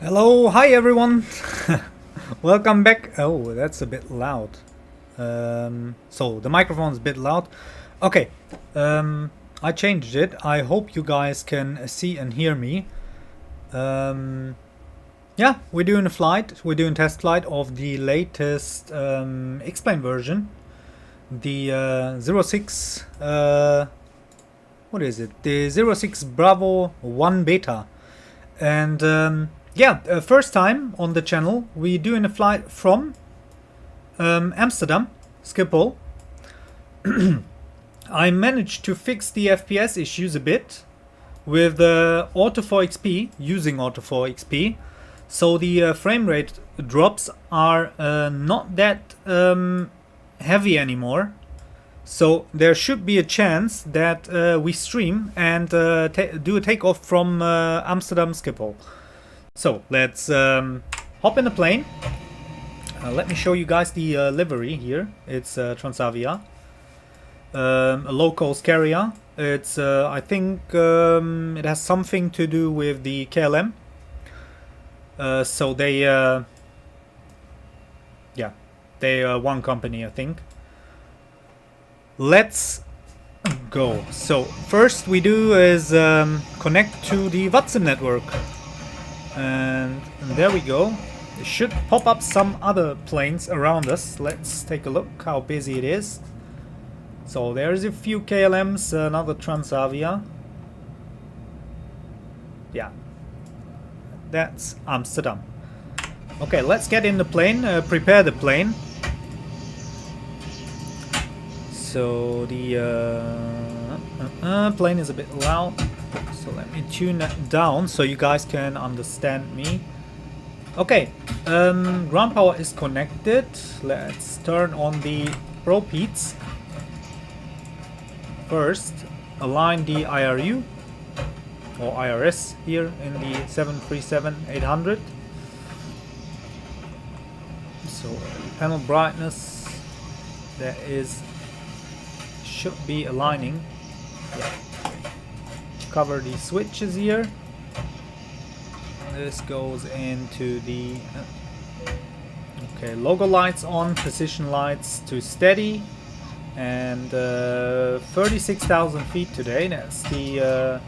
Hi everyone. Welcome back. Oh, that's a bit loud. So the microphone's a bit loud. Okay, I changed it. I hope you guys can see and hear me. Yeah, we're doing a flight. We're doing test flight of the latest XPlane version, the 06. What is it? The 06 Bravo 1 beta, and yeah, first time on the channel. We're doing a flight from Amsterdam, Schiphol. I managed to fix the FPS issues a bit with Auto4XP, using Auto4XP. So the frame rate drops are not that heavy anymore. So there should be a chance that we stream and do a takeoff from Amsterdam Schiphol. So let's hop in the plane. Let me show you guys the livery here. It's Transavia, a low-cost carrier. It's I think it has something to do with the KLM. So they yeah, they one company, I think. Let's go. So first we do is connect to the VATSIM network. And there we go. It should pop up some other planes around us. Let's take a look how busy it is. So there's a few KLMs, another Transavia. Yeah, that's Amsterdam. Okay, let's get in the plane, prepare the plane. So the plane is a bit loud. So let me tune that down so you guys can understand me. Okay, ground power is connected. Let's turn on the probe heats. First, align the IRU or IRS here in the 737-800. So panel brightness, that is should be aligning. Yeah. Cover the switches here. This goes into the okay, logo lights on, position lights to steady, and 36,000 feet today. That's the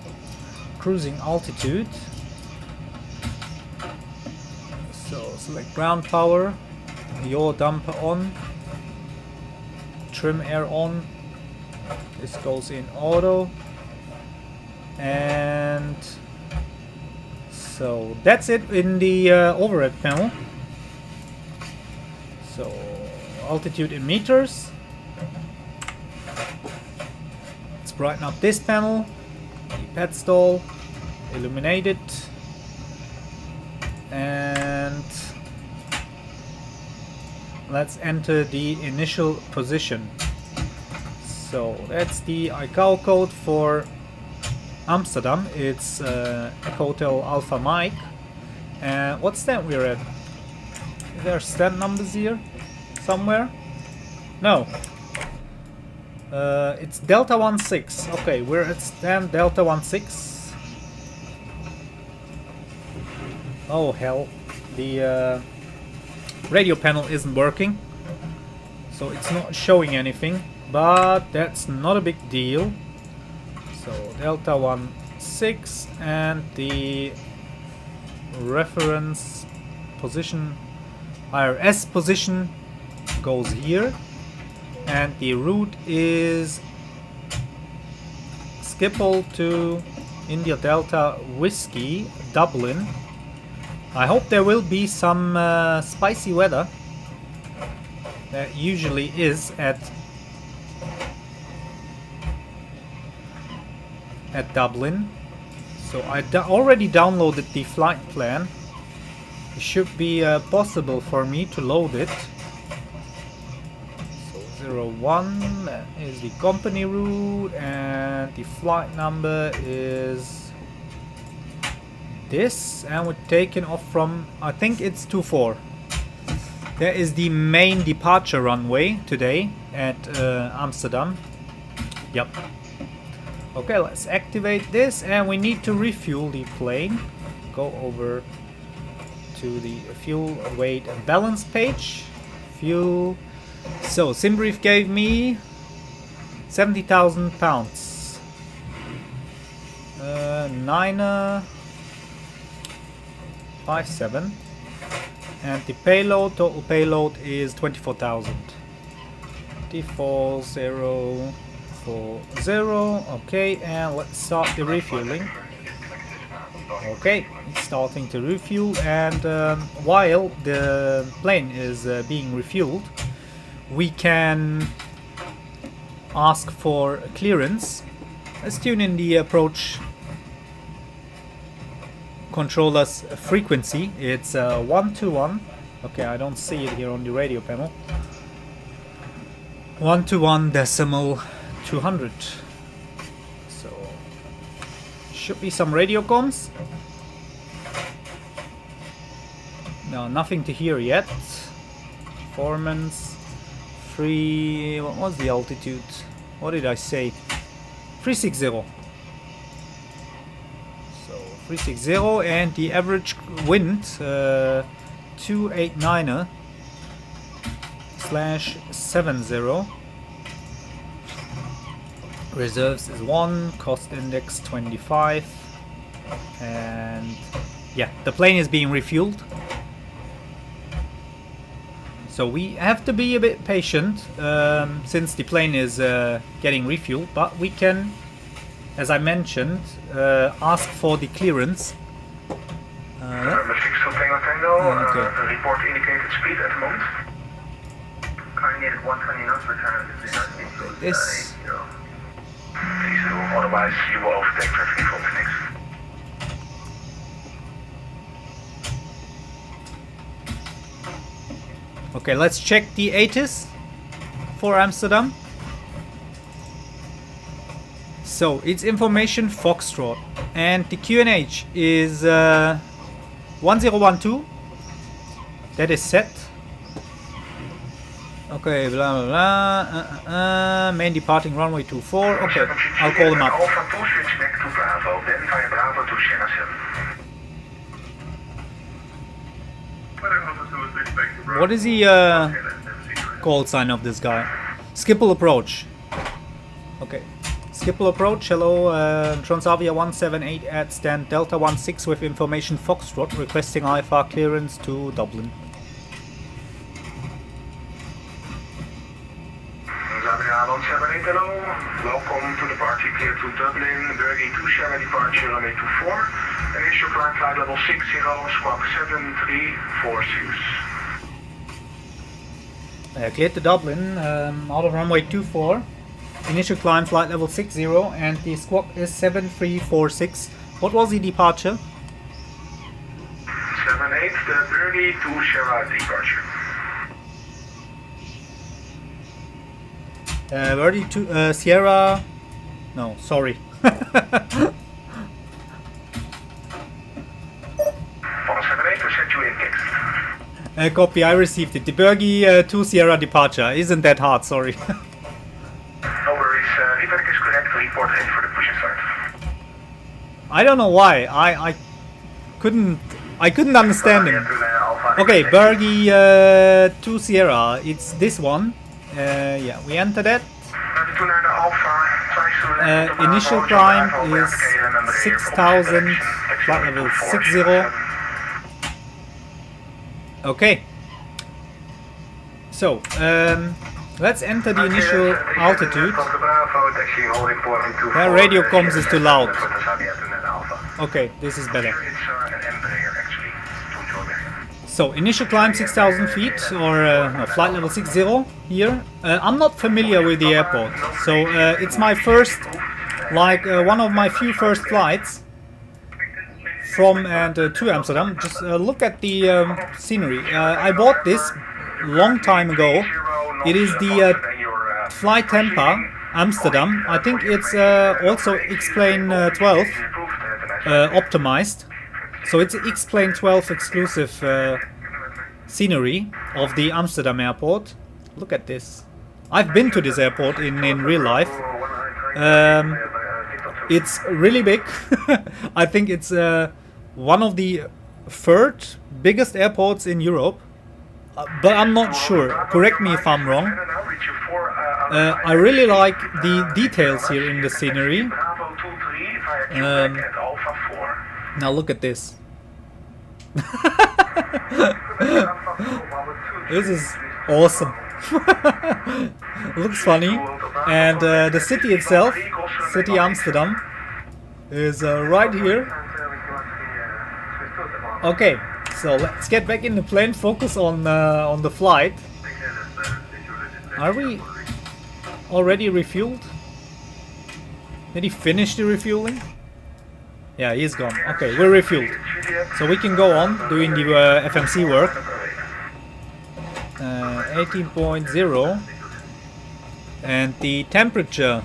cruising altitude. So select ground power, yaw damper on, trim air on. This goes in auto. And so that's it in the overhead panel. So altitude in meters. Let's brighten up this panel. The pedestal, illuminate it, and let's enter the initial position. So that's the ICAO code for Amsterdam. It's Echo Hotel Alpha Mike. And what stand we're at? Is there stand numbers here somewhere? No. It's Delta 16. Okay, we're at stand Delta 16. Oh hell, the radio panel isn't working, so it's not showing anything, but that's not a big deal. So Delta 16, and the reference position, IRS position, goes here, and the route is Schiphol to India Delta Whiskey, Dublin. I hope there will be some spicy weather. There usually is at Dublin. So I already downloaded the flight plan. It should be possible for me to load it. So 01 is the company route, and the flight number is this, and we're taking off from, I think it's 24. There is the main departure runway today at Amsterdam. Yep. Okay, let's activate this, and we need to refuel the plane. Go over to the fuel weight and balance page. Fuel. So SimBrief gave me 70,000 pounds. 957. And the payload, total payload is 24,000. 24,040. Okay, and let's start the refueling. Okay, it's starting to refuel, and while the plane is being refueled, we can ask for clearance. Let's tune in the approach controller's frequency. It's 121. Okay, I don't see it here on the radio panel. 121.200. So should be some radio comms. No, nothing to hear yet. Performance 3. What was the altitude? What did I say? 360. 360, and the average wind 289er /70. Reserves is 1, cost index 25, and yeah, the plane is being refueled. So we have to be a bit patient since the plane is getting refueled, but we can, as I mentioned, ask for the clearance. Okay. Report indicated speed at the moment. Coordinated 120 knots, return to 0. This. Please do, otherwise you will overtake traffic from Phoenix. Okay, let's check the ATIS for Amsterdam. So it's information Foxtrot, and the QNH is 1012. That is set. Okay, blah blah blah. Main departing runway 24. Okay, I'll call them up. Alpha 2 switch back to Bravo, then via Bravo to Sierra 7. What is the call sign of this guy? Skipple approach. Okay. Skipple approach, hello, Transavia 178 at stand Delta 16 with information Foxtrot, requesting IFR clearance to Dublin. Transavia 178, hello, welcome to departure clear to Dublin, Bergie to Sierra departure runway 24, initial climb flight level 60, squawk 7346. Cleared to Dublin, out of runway 24. Initial climb flight level 60, and the squawk is 7346. What was the departure? 78, the Bergie to Sierra departure. Bergie to Sierra. No, sorry. 178, we set you in text. Copy, I received it. The Bergie to Sierra departure. Isn't that hard, sorry. No worries, repack is correct, report ready for the pushing start. I don't know why. I couldn't understand him. Okay, Bergie to Sierra. It's this one. Yeah, we enter that. Initial climb is 6,000, flight level 60. Okay. So, let's enter the initial altitude. Yeah, radio comms is too loud. Okay, this is better. So, initial climb 6,000 feet, or no, flight level 60 here. I'm not familiar with the airport, so it's my first, like one of my few first flights from and to Amsterdam. Just look at the scenery. I bought this long time ago. It is the Flight Tampa Amsterdam. I think it's also XPlane 12 optimized. So it's XPlane 12 exclusive scenery of the Amsterdam airport. Look at this. I've been to this airport in real life. It's really big. I think it's one of the third biggest airports in Europe, but I'm not sure. Correct me if I'm wrong. I really like the details here in the scenery. Now look at this. This is awesome. Looks funny. And the city itself, city Amsterdam, is right here. Okay, so let's get back in the plane. Focus on the flight. Are we already refueled? Did he finish the refueling? Yeah, he's gone. Okay, we're refueled, so we can go on doing the FMC work. 18.0, and the temperature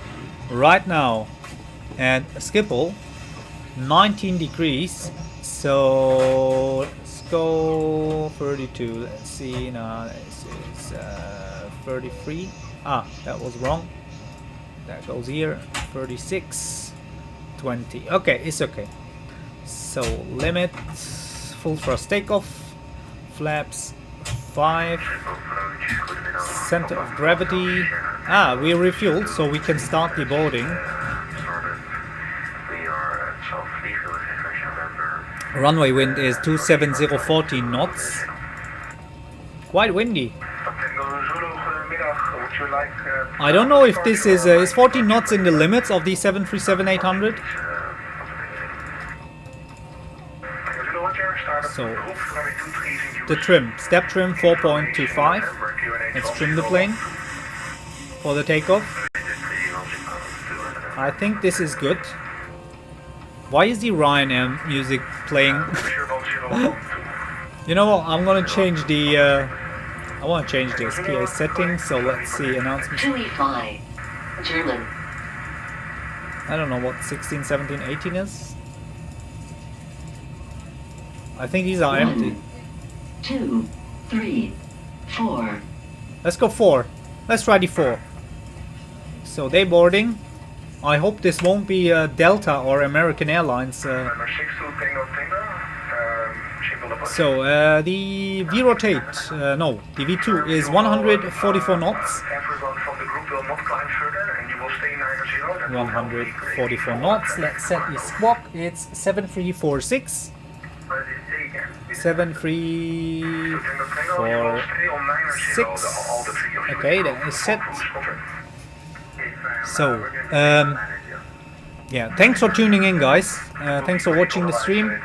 right now at Schiphol 19 degrees. So let's go 32. Let's see now. This is 33. Ah, that was wrong. That goes here. 36. 20. Okay, it's okay. So limit, full thrust takeoff, flaps 5, center of gravity. Ah, we're refueled, so we can start the boarding. Runway wind is 27014 knots. Quite windy. I don't know if this is 14 knots in the limits of the 737-800. So the trim, step trim 4.25. Let's trim the plane for the takeoff. I think this is good. Why is the Ryanair music playing? You know what? I'm gonna change the. I want to change the SPA settings. So let's see announcements. German. I don't know what 16, 17, 18 is. I think these are empty. 2, 3, 4. Let's go 4. Let's try the 4. So they boarding. I hope this won't be Delta or American Airlines. So the V rotate, no, the V2 is 144 knots. 144 knots. Let's set the squawk. It's 7346. 7346. Okay, that is set. So, yeah, thanks for tuning in, guys. Thanks for watching the stream.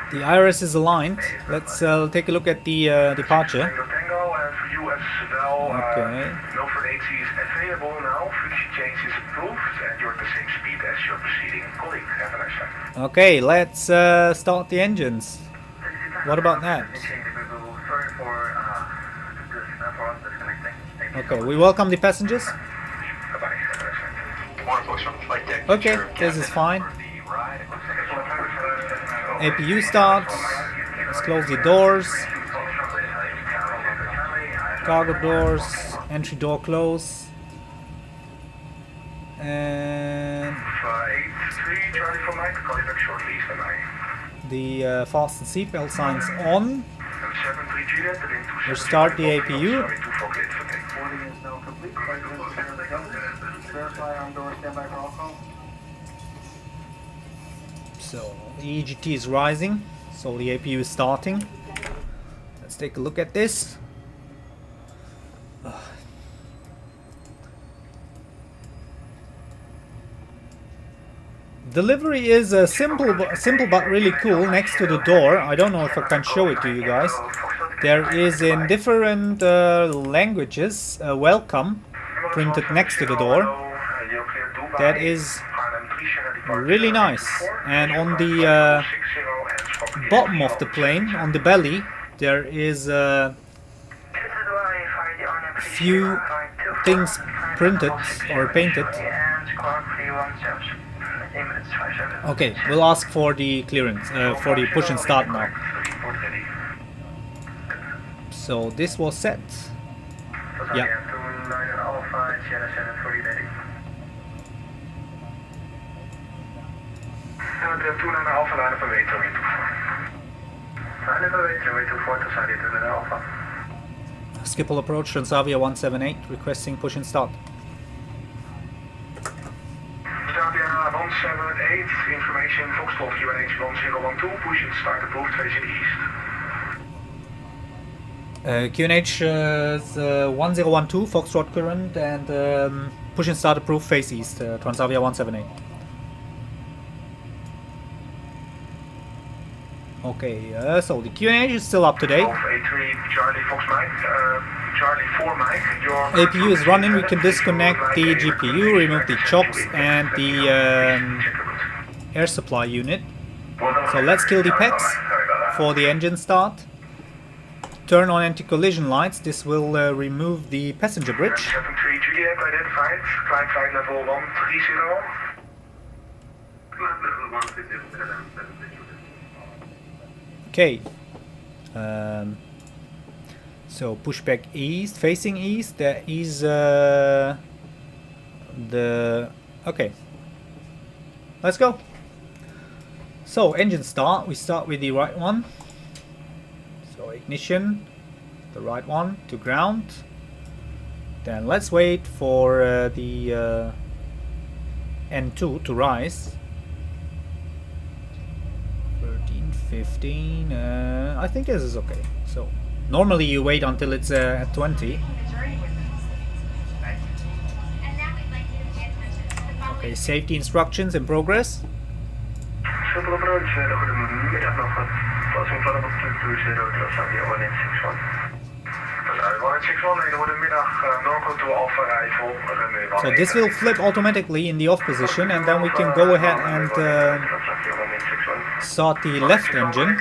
The IRS is aligned. Let's take a look at the departure. Okay. Okay, let's start the engines. What about that? Okay, we welcome the passengers. Okay, this is fine. APU start. Let's close the doors. Cargo doors. Entry door close. And the fasten seatbelt signs on. Restart the APU. So the EGT is rising, so the APU is starting. Let's take a look at this. Delivery is simple but really cool. Next to the door, I don't know if I can show it to you guys. There is in different languages welcome printed next to the door. That is really nice. And on the bottom of the plane, on the belly, there is a few things printed or painted. Okay, we'll ask for the clearance, for the push and start now. So this was set. Yeah. And trim 29 Alpha, line up away, trim 24. Line up away, trim 24, Transavia 29 Alpha. Schiphol approach, Transavia 178, requesting push and start. Transavia 178, information, Foxtrot QNH 1012, push and start approved, facing east. QNH is 1012, Foxtrot current, and push and start approved, face east, Transavia 178. Okay, so the QNH is still up to date. A3 Charlie Fox Mike, Charlie 4 Mike, your APU is running, we can disconnect the GPU, remove the chocks and the air supply unit. So let's kill the packs for the engine start. Turn on anti-collision lights, this will remove the passenger bridge. 73 Juliet identified, climb flight level 130. Climb level 130. Okay, so push back east, facing east, there is okay, let's go. So engine start, we start with the right one, so ignition, the right one to ground, then let's wait for the N2 to rise. 15, I think this is okay. So normally you wait until it's at 20. Okay, safety instructions in progress. Simple approach, goedemiddag nog wat. Passing van op 20, Transavia 1861. 1861, goedemiddag, Norco to Alpha Rifle, runway 18. So this will flip automatically in the off position, and then we can go ahead and start the left engine.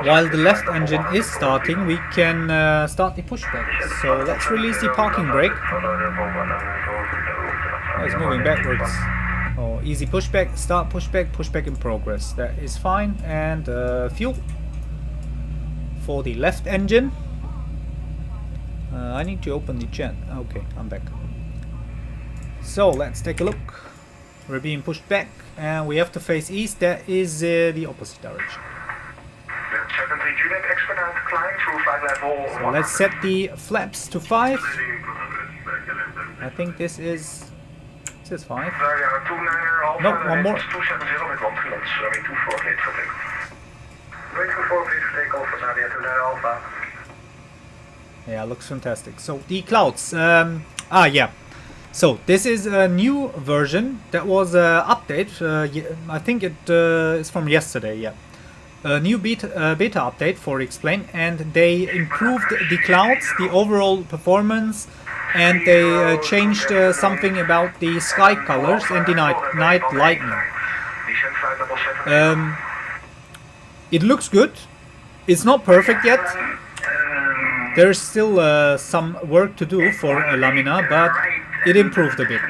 While the left engine is starting, we can start the pushback. So let's release the parking brake. Oh, it's moving backwards. Oh, easy pushback, start pushback, pushback in progress. That is fine. And fuel for the left engine. I need to open the jet. Okay, I'm back. So let's take a look. We're being pushed back, and we have to face east. That is the opposite direction. So let's set the flaps to 5. I think this is 5. No, one more. Yeah, looks fantastic. So the clouds. Yeah. So this is a new version that was update. I think it is from yesterday. Yeah, a new beta update for XPlane, and they improved the clouds, the overall performance, and they changed something about the sky colors and the night lightning. It looks good. It's not perfect yet. There's still some work to do for Lamina, but it improved a bit.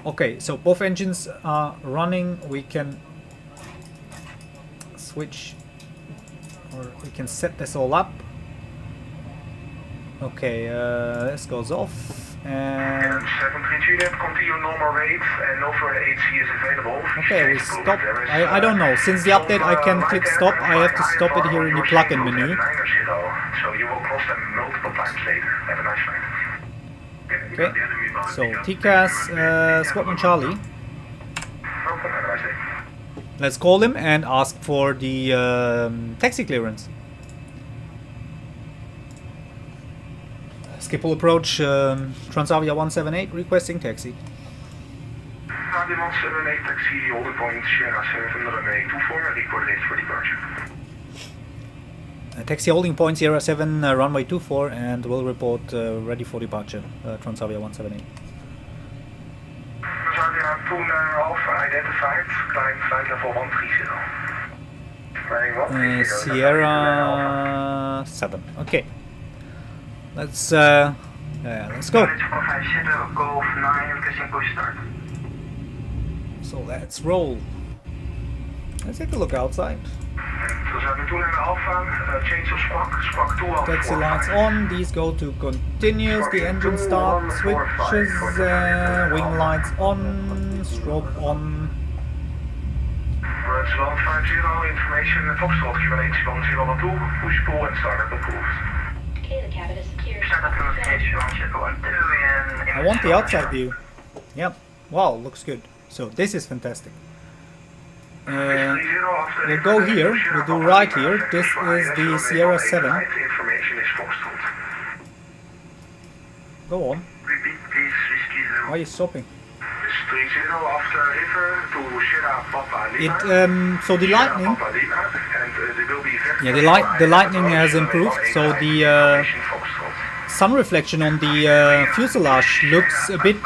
Okay, so both engines are running. We can switch, or we can set this all up. Okay, this goes off. And continue normal rates, and no further AC is available. Okay, we stop. I don't know. Since the update, I can click stop. I have to stop it here in the plugin menu. So you will cross them multiple times later. Have a nice night. Okay. So TCAS Scotland Charlie. Let's call him and ask for the taxi clearance. Schiphol approach, Transavia 178, requesting taxi. Transavia 178, taxi, holding point, Sierra 7, runway 24, record date for departure. Taxi holding point, Sierra 7, runway 24, and will report ready for departure, Transavia 178. Transavia 2 Alpha identified, climb flight level 130. Sierra 7, okay. Let's go. So let's roll. Let's take a look outside. Dan zijn we toen naar de Alpha, change of squawk 2 on Taxi lights on, these go to continuous, the engine start switches, wing lights on, strobe on. Birds 150, information, Foxtrot, XPlane 12.06b1, push pull and startup approved. Okay, the cabin is secure. Startup notification on chip 1, 2 and... I want the outside view. Yep, wow, looks good. So this is fantastic. We'll go here, we'll do right here, this is the Sierra 7. Information is Foxtrot. Go on. Repeat please, Whiskey 0. Why are you stopping? 30 after river to Sierra Papa Lima. So the lightning, Papa Lima, and they will be yeah, the lightning has improved, so the sun reflection on the fuselage looks a bit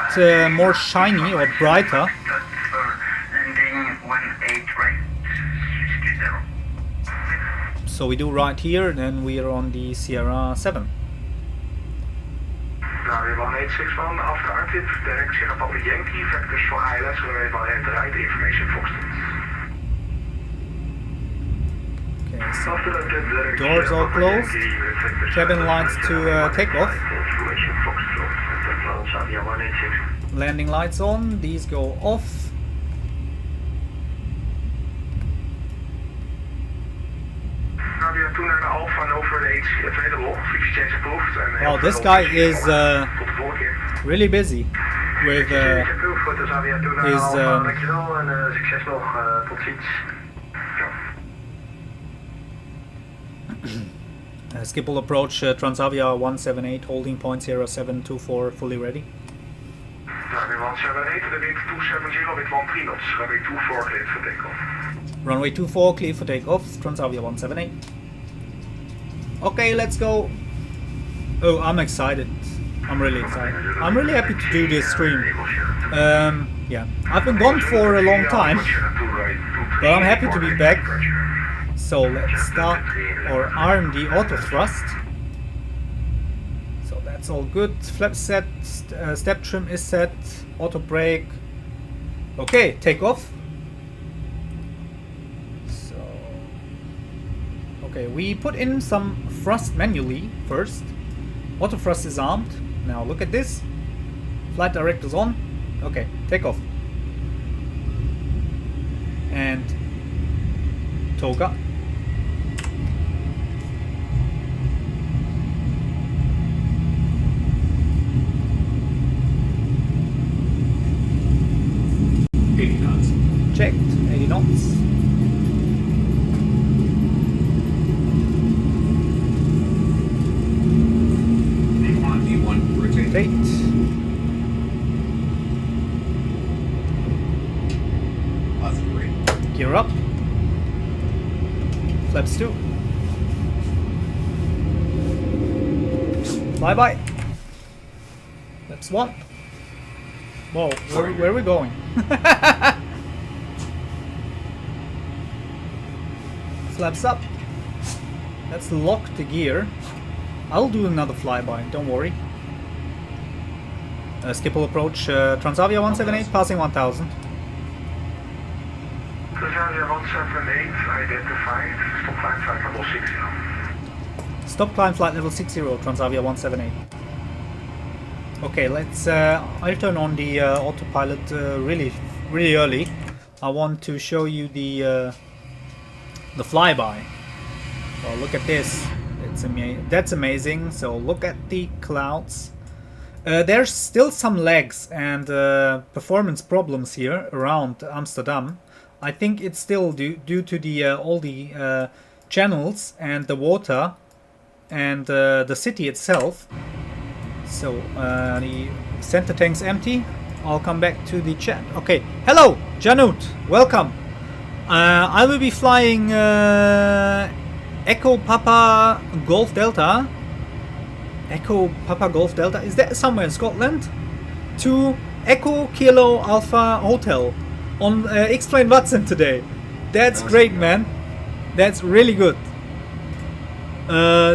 more shiny or brighter. Landing 18 right, Whiskey 0. So we do right here, then we are on the Sierra 7. Nou, we hebben 161 after Artip, direct Sierra Papa Yankee, vectors for ILS, we hebben al the right information Foxtrot. Okay, so doors all closed, cabin lights to take off, landing lights on, these go off. Now we are toen naar de Alpha and over the H available, frequency change approved. And Oh, this guy is really busy with his dankjewel en succes nog, tot ziens. Skippal approach Transavia 178, holding point 0724, fully ready. Runway 178, the wind 270 with 13 knots, runway 24 cleared for takeoff. Runway 24 clear for takeoff, Transavia 178. Okay, let's go. Oh, I'm excited. I'm really excited. I'm really happy to do this stream. Yeah, I've been gone for a long time, but I'm happy to be back. So let's start or arm the auto thrust. So that's all good. Flap set, step trim is set, auto brake. Okay, take off. So, okay, we put in some thrust manually first. Auto thrust is armed. Now look at this. Flight director's on. Okay, take off. And toga. Checked, 80 knots. V1, rotate. Rotate. Gear up. Flaps 2. Flyby. Flaps 1. Whoa, where are we going? Flaps up. Let's lock the gear. I'll do another flyby, don't worry. Skippal approach Transavia 178, passing 1000. Transavia 178, identified. Stop climb flight level 60. Stop climb flight level 60, Transavia 178. Okay, let's. I'll turn on the autopilot really early. I want to show you the flyby. Well, look at this. That's amazing. So look at the clouds. There's still some lags and performance problems here around Amsterdam. I think it's still due to the all the channels and the water and the city itself. So the center tank's empty. I'll come back to the chat. Okay, hello Janut, welcome. I will be flying Echo Papa Golf Delta. Echo Papa Golf Delta, is that somewhere in Scotland? To Echo Kilo Alpha Hotel on XPlane VATSIM today. That's great, man. That's really good.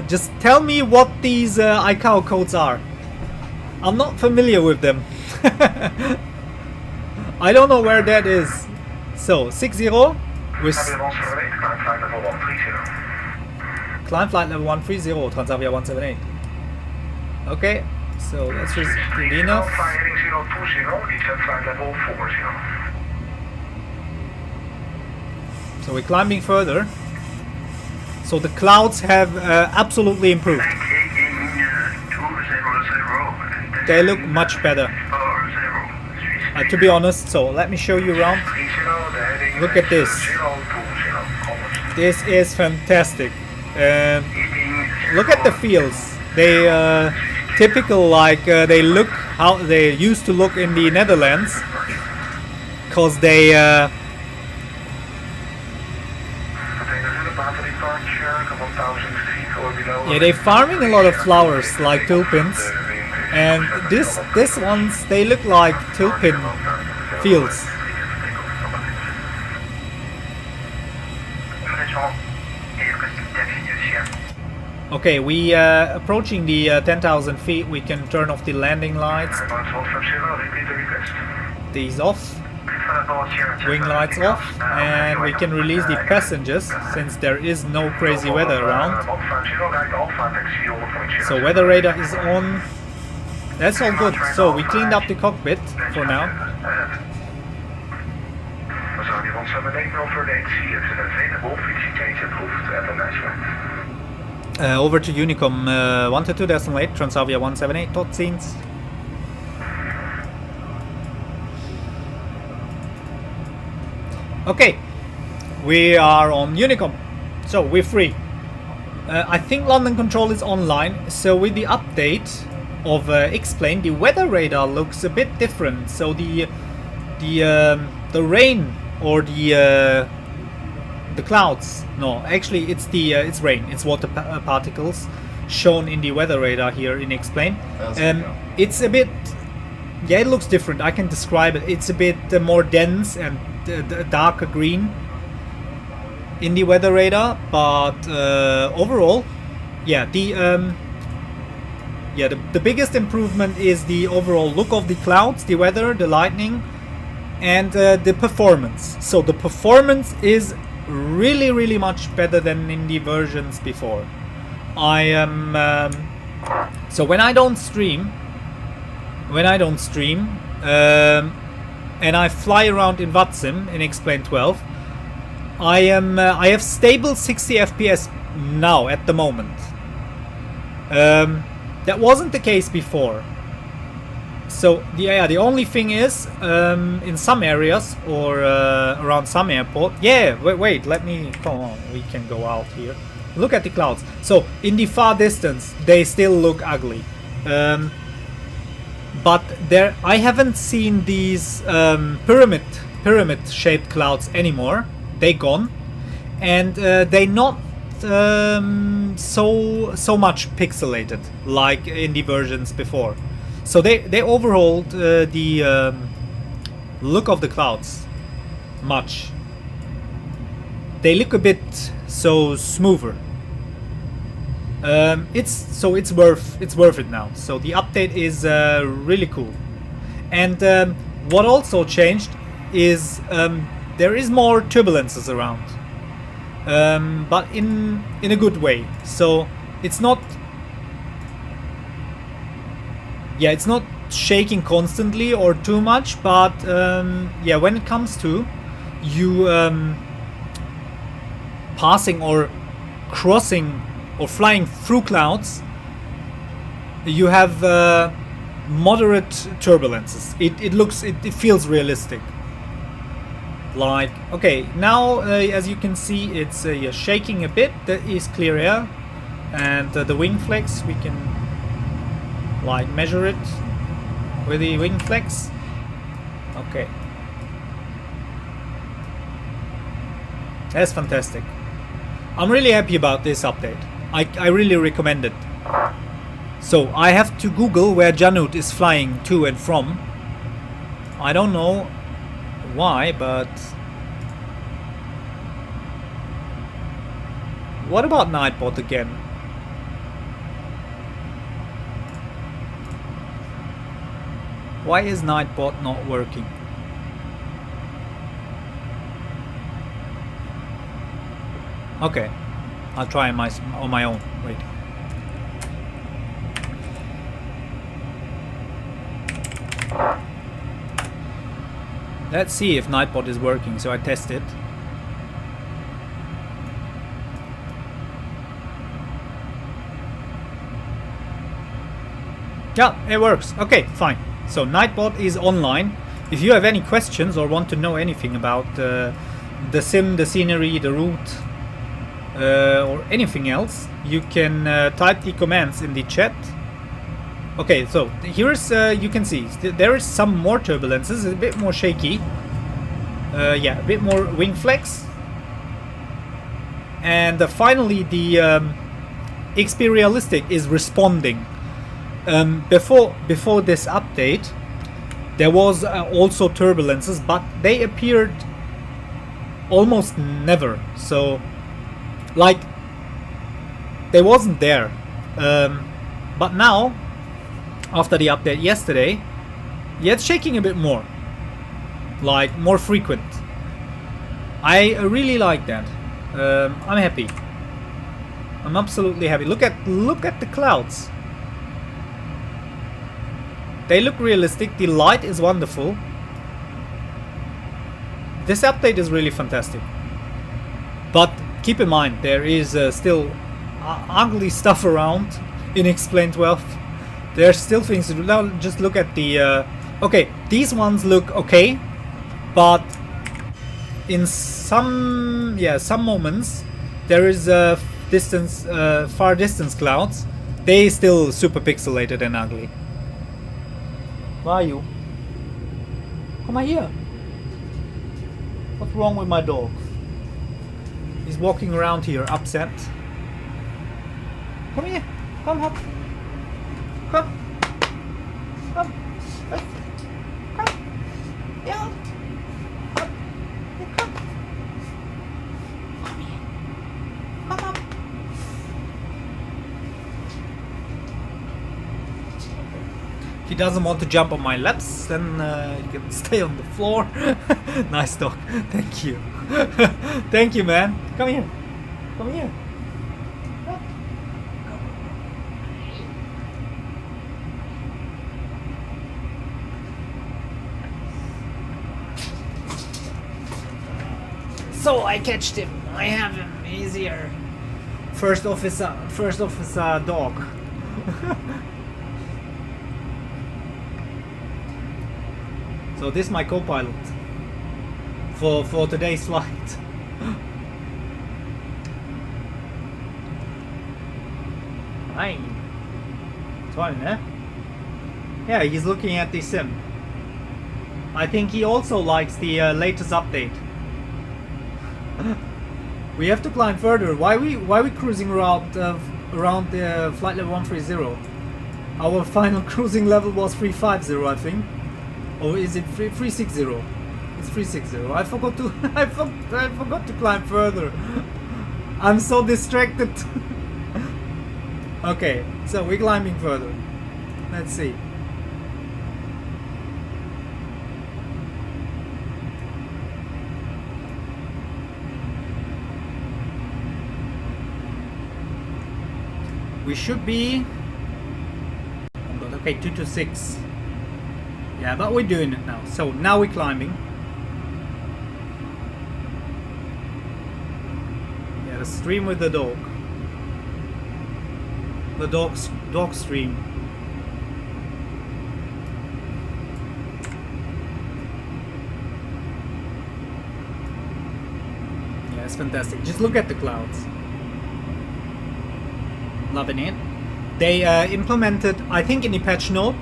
Just tell me what these ICAO codes are. I'm not familiar with them. I don't know where that is. So 60 with Transavia 178, climb flight level 130. climb flight level 130, Transavia 178. Okay, so let's just do the enough. Fly heading 020, descent flight level 40. So we're climbing further. So the clouds have absolutely improved. They look much better. To be honest, so let me show you around. Look at this. This is fantastic. Look at the fields. They typical like they look how they used to look in the Netherlands, cause they yeah, they're farming a lot of flowers like tulpins, and this ones they look like tulpin fields. Okay, we approaching the 10,000 feet. We can turn off the landing lights. These off. Wing lights off, and we can release the passengers since there is no crazy weather around. So weather radar is on. That's all good. So we cleaned up the cockpit for now. Over to Unicom 122.8, Transavia 178, dot scenes. Okay, we are on Unicom, so we're free. I think London Control is online, so with the update of XPlane, the weather radar looks a bit different. So the rain or the clouds, no, actually it's rain, it's water particles shown in the weather radar here in XPlane. It's a bit, yeah, it looks different. I can describe it. It's a bit more dense and darker green in the weather radar, but overall, yeah, the biggest improvement is the overall look of the clouds, the weather, the lightning, and the performance. So the performance is really much better than in the versions before. I am so when I don't stream, and I fly around in VATSIM in XPlane 12, I have stable 60 FPS now at the moment. That wasn't the case before. So the only thing is in some areas or around some airport. Yeah, wait, let me come on. We can go out here. Look at the clouds. So in the far distance, they still look ugly. But there, I haven't seen these pyramid-shaped clouds anymore. They gone, and they not so much pixelated like in the versions before. So they overhauled the look of the clouds much. They look a bit so smoother. It's worth it now. So the update is really cool. And what also changed is there is more turbulences around, but in a good way. So it's not shaking constantly or too much, but yeah, when it comes to you passing or crossing or flying through clouds, you have moderate turbulences. It feels realistic. Like, okay, now as you can see, it's shaking a bit. That is clear air, and the wing flex, we can like measure it with the wing flex. Okay, that's fantastic. I'm really happy about this update. I really recommend it. So I have to Google where Janut is flying to and from. I don't know why, but what about Nightbot again? Why is Nightbot not working? Okay, I'll try on my own. Wait. Let's see if Nightbot is working. So I test it. Yeah, it works. Okay, fine. So Nightbot is online. If you have any questions or want to know anything about the sim, the scenery, the route, or anything else, you can type the commands in the chat. Okay, so here's you can see there is some more turbulences, a bit more shaky. Yeah, a bit more wing flex. And finally, the XP Realistic is responding. Before this update, there was also turbulences, but they appeared almost never. So, like, they wasn't there. But now, after the update yesterday, yeah, it's shaking a bit more, like more frequent. I really like that. I'm happy. I'm absolutely happy. Look at the clouds. They look realistic. The light is wonderful. This update is really fantastic. But keep in mind, there is still ugly stuff around in XPlane 12. There's still things to do. Now just look at the... okay, these ones look okay. But in some moments, there is far distance clouds. They still super pixelated and ugly. Where are you? Come on here. What's wrong with my dog? He's walking around here upset. Come here. Come up. Come. Come. Come. Yeah. Come. Come. Come here. Come up. He doesn't want to jump on my laps, then he can stay on the floor. Nice dog. Thank you. Thank you, man. Come here. Come here. So I catched him. I have him. He's here. First officer dog. So this is my co-pilot for today's flight. Hi. Fine, eh? Yeah, he's looking at the sim. I think he also likes the latest update. We have to climb further. Why we cruising around the flight level 130? Our final cruising level was 350, I think. Or is it 360? It's 360. I forgot to I forgot to climb further. I'm so distracted. Okay, so we're climbing further. Let's see. We should be... okay, 226. Yeah, but we're doing it now. So now we're climbing. Yeah, the stream with the dog. The dog stream. Yeah, it's fantastic. Just look at the clouds. Loving it. They implemented, I think, in the patch note.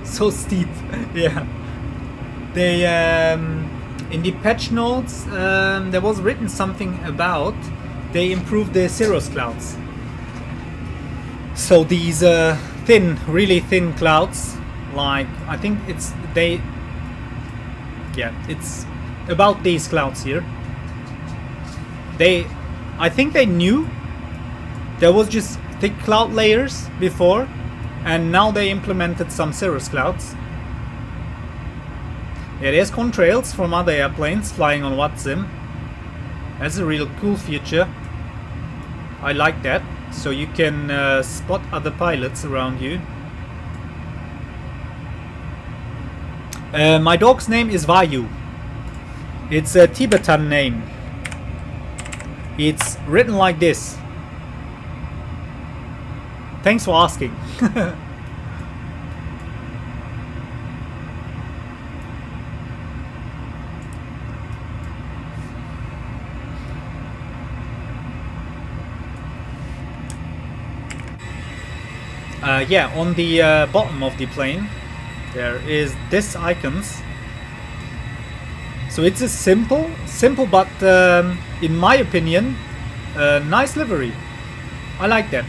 So steep. Yeah. They in the patch notes there was written something about they improved the cirrus clouds. So these thin, really thin clouds, like I think it's it's about these clouds here. I think they knew there was just thick cloud layers before, and now they implemented some cirrus clouds. Yeah, there's contrails from other airplanes flying on VATSIM. That's a real cool feature. I like that. So you can spot other pilots around you. My dog's name is Vayu. It's a Tibetan name. It's written like this. Thanks for asking. Yeah, on the bottom of the plane there is this icons. So it's a simple but in my opinion nice livery. I like that.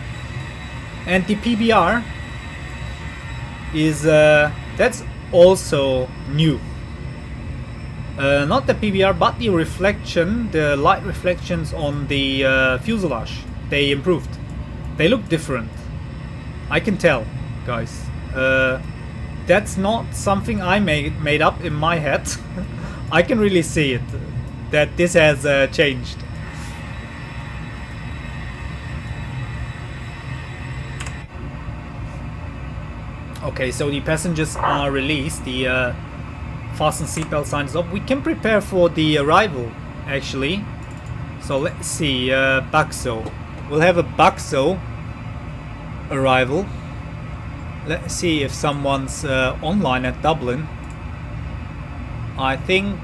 And the PBR is that's also new. Not the PBR but the reflection, the light reflections on the fuselage. They improved. They look different. I can tell, guys. That's not something I made up in my head. I can really see it, that this has changed. Okay, so the passengers are released. The fasten seatbelt sign is up. We can prepare for the arrival, actually. So let's see, Baxo. We'll have a Baxo arrival. Let's see if someone's online at Dublin. I think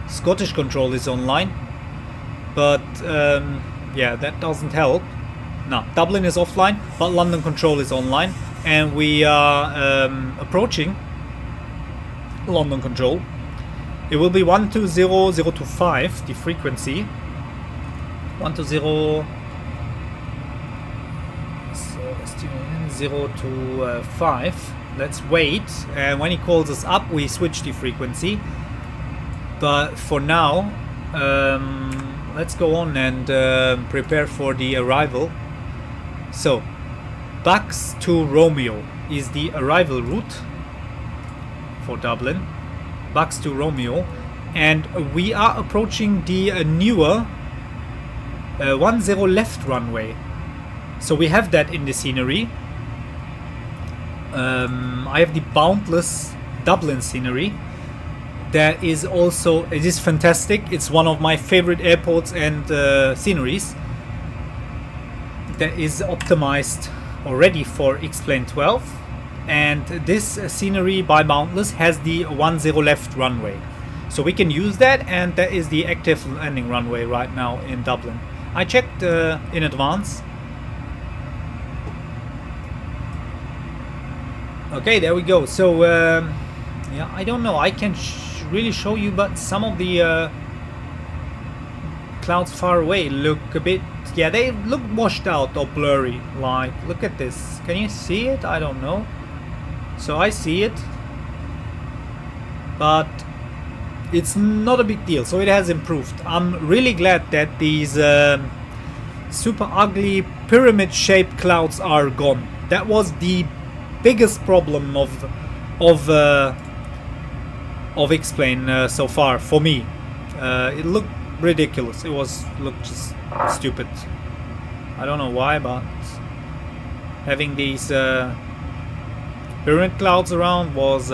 Scottish Control is online, but yeah, that doesn't help. No, Dublin is offline, but London Control is online, and we are approaching London Control. It will be 120025, the frequency. 120. 025. Let's wait, and when he calls us up we switch the frequency, but for now let's go on and prepare for the arrival. So Bax to Romeo is the arrival route for Dublin. Bax to Romeo, and we are approaching the newer 10 left runway. So we have that in the scenery. I have the Boundless Dublin scenery. That is also, it is fantastic. It's one of my favorite airports and sceneries. That is optimized already for XPlane 12. And this scenery by Boundless has the 10 left runway. So we can use that, and that is the active landing runway right now in Dublin. I checked in advance. Okay, there we go. So yeah, I don't know, I can really show you, but some of the clouds far away look a bit, yeah, they look washed out or blurry. Like, look at this, can you see it? I don't know. So I see it, but it's not a big deal, so it has improved. I'm really glad that these super ugly pyramid shaped clouds are gone. That was the biggest problem of XPlane so far for me. It looked ridiculous. It looked just stupid. I don't know why, but having these pyramid clouds around was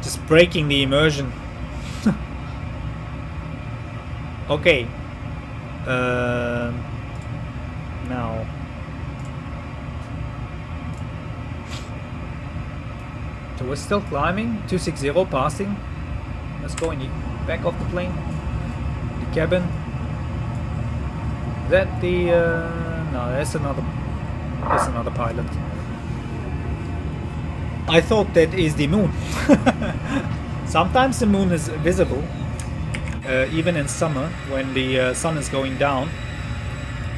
just breaking the immersion. Okay. Now. So we're still climbing, 260 passing. Let's go in the back of the plane, the cabin. Is that the no, that's another pilot. I thought that is the moon. Sometimes the moon is visible, even in summer when the sun is going down.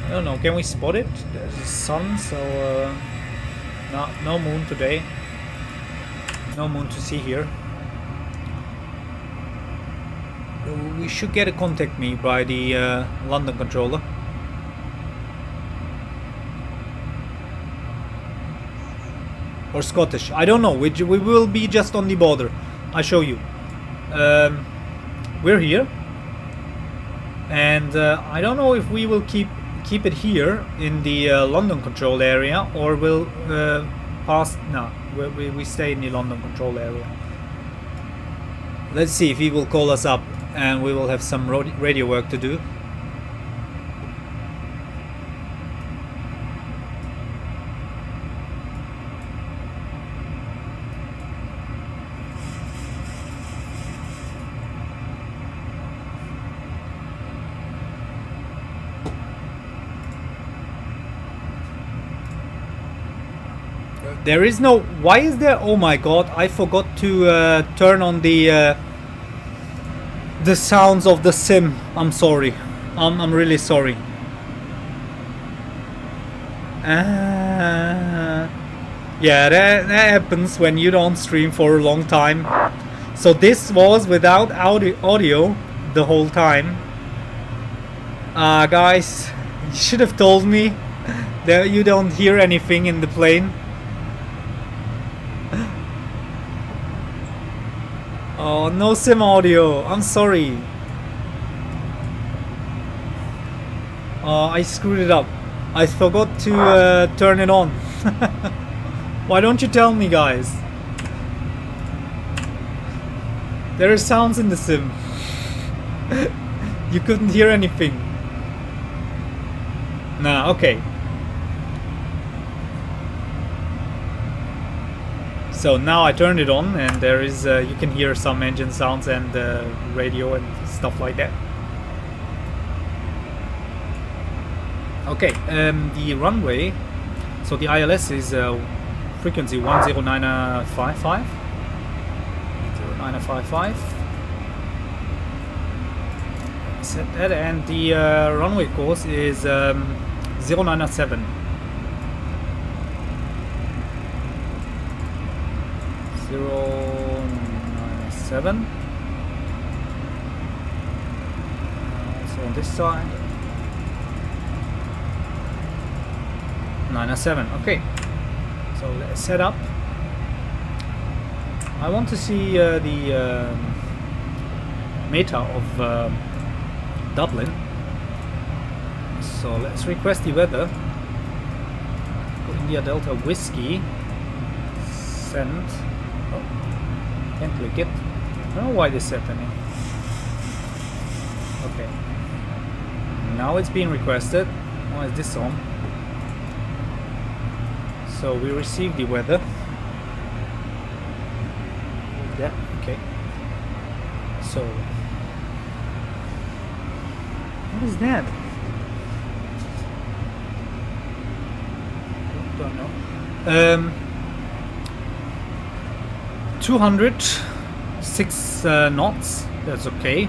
I don't know, can we spot it? There's the sun, so no moon today. No moon to see here. We should get a contact me by the London controller. Or Scottish, I don't know, we will be just on the border. I'll show you. We're here. and I don't know if we will keep it here in the London control area, or we'll pass. No, we stay in the London control area. Let's see if he will call us up, and we will have some radio work to do. There is no. Why is there? Oh my god! I forgot to turn on the sounds of the sim. I'm sorry. I'm really sorry. Yeah, that happens when you don't stream for a long time. So this was without audio the whole time. Guys, you should have told me that you don't hear anything in the plane. Oh, no sim audio. I'm sorry. Oh, I screwed it up. I forgot to turn it on. Why don't you tell me, guys? There are sounds in the sim. You couldn't hear anything. Nah, okay. So now I turned it on, and there is you can hear some engine sounds and radio and stuff like that. Okay, the runway. So the ILS is frequency 10955. 0955. Set that, and the runway course is 097. 097. So on this side 907. Okay, so let's set up. I want to see the meta of Dublin, so let's request the weather. India Delta Whiskey, send. Oh, can't click it. I don't know why this happening. Okay, now it's being requested. Why is this on? So we receive the weather. Yeah, okay. So what is that? Don't know. 206 knots. That's okay.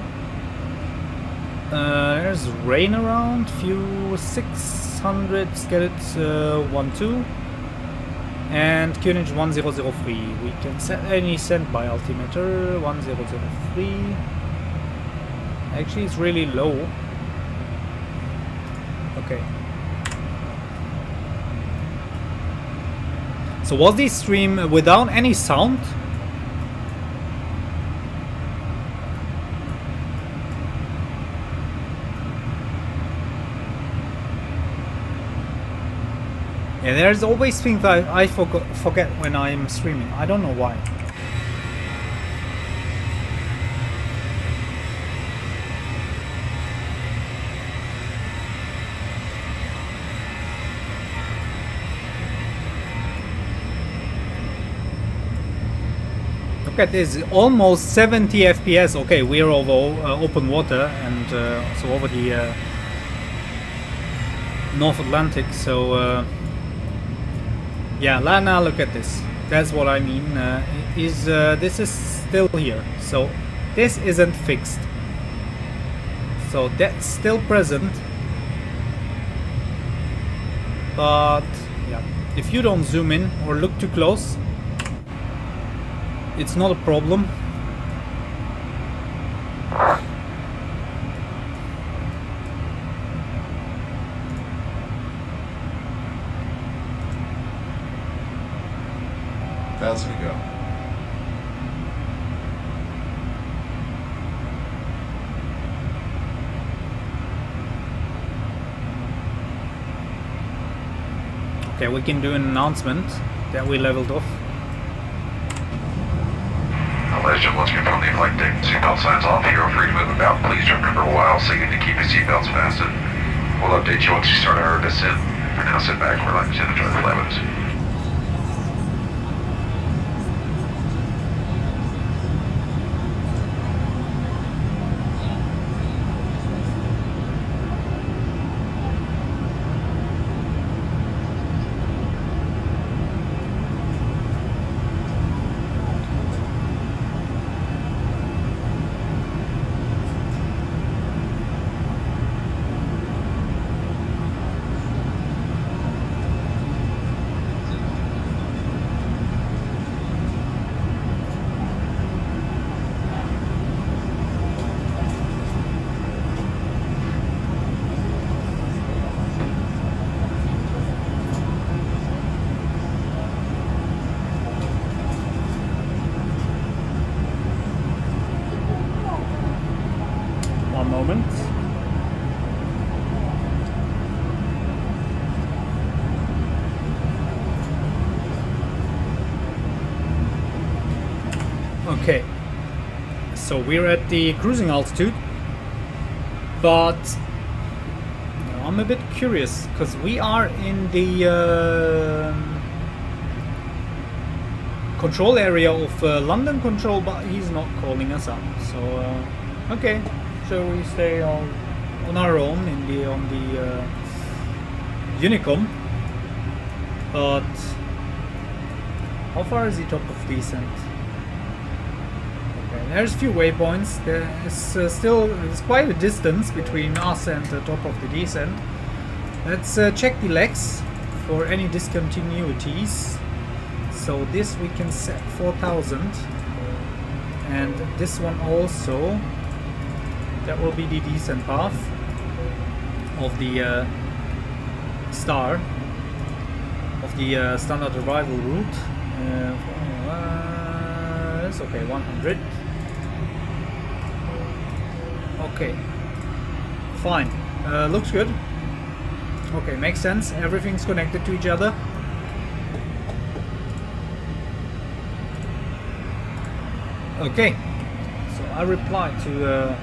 There's rain around. Few 600. Get it. 12. And QNH 1003. We can set any send by altimeter 1003. Actually, it's really low. Okay. So was this stream without any sound? Yeah, there's always things that I forget when I'm streaming. I don't know why. Look at this, almost 70 FPS. Okay, we're over open water, and so over the North Atlantic. So yeah, Lana, look at this. That's what I mean. This is still here, so this isn't fixed. So that's still present, but yeah, if you don't zoom in or look too close, it's not a problem. As we go. Okay, we can do an announcement that we leveled off. Ladies and gentlemen, once confirmed the flight deck seatbelt signs off. You are free to move about. Please remember while so you need to keep your seatbelts fastened. We'll update you once you start our descent. For now, sit back, relax, and enjoy the flight with us. One moment. Okay, so we're at the cruising altitude, but I'm a bit curious because we are in the control area of London Control, but he's not calling us up. So okay, so we stay on our own in the Unicom. But how far is the top of descent? Okay, there's a few waypoints. There's quite a distance between us and the top of the descent. Let's check the legs for any discontinuities. So this we can set 4,000, and this one also. That will be the descent path of the star of the standard arrival route. It's okay, 100. Okay, fine. Looks good. Okay, makes sense. Everything's connected to each other. Okay, so I reply to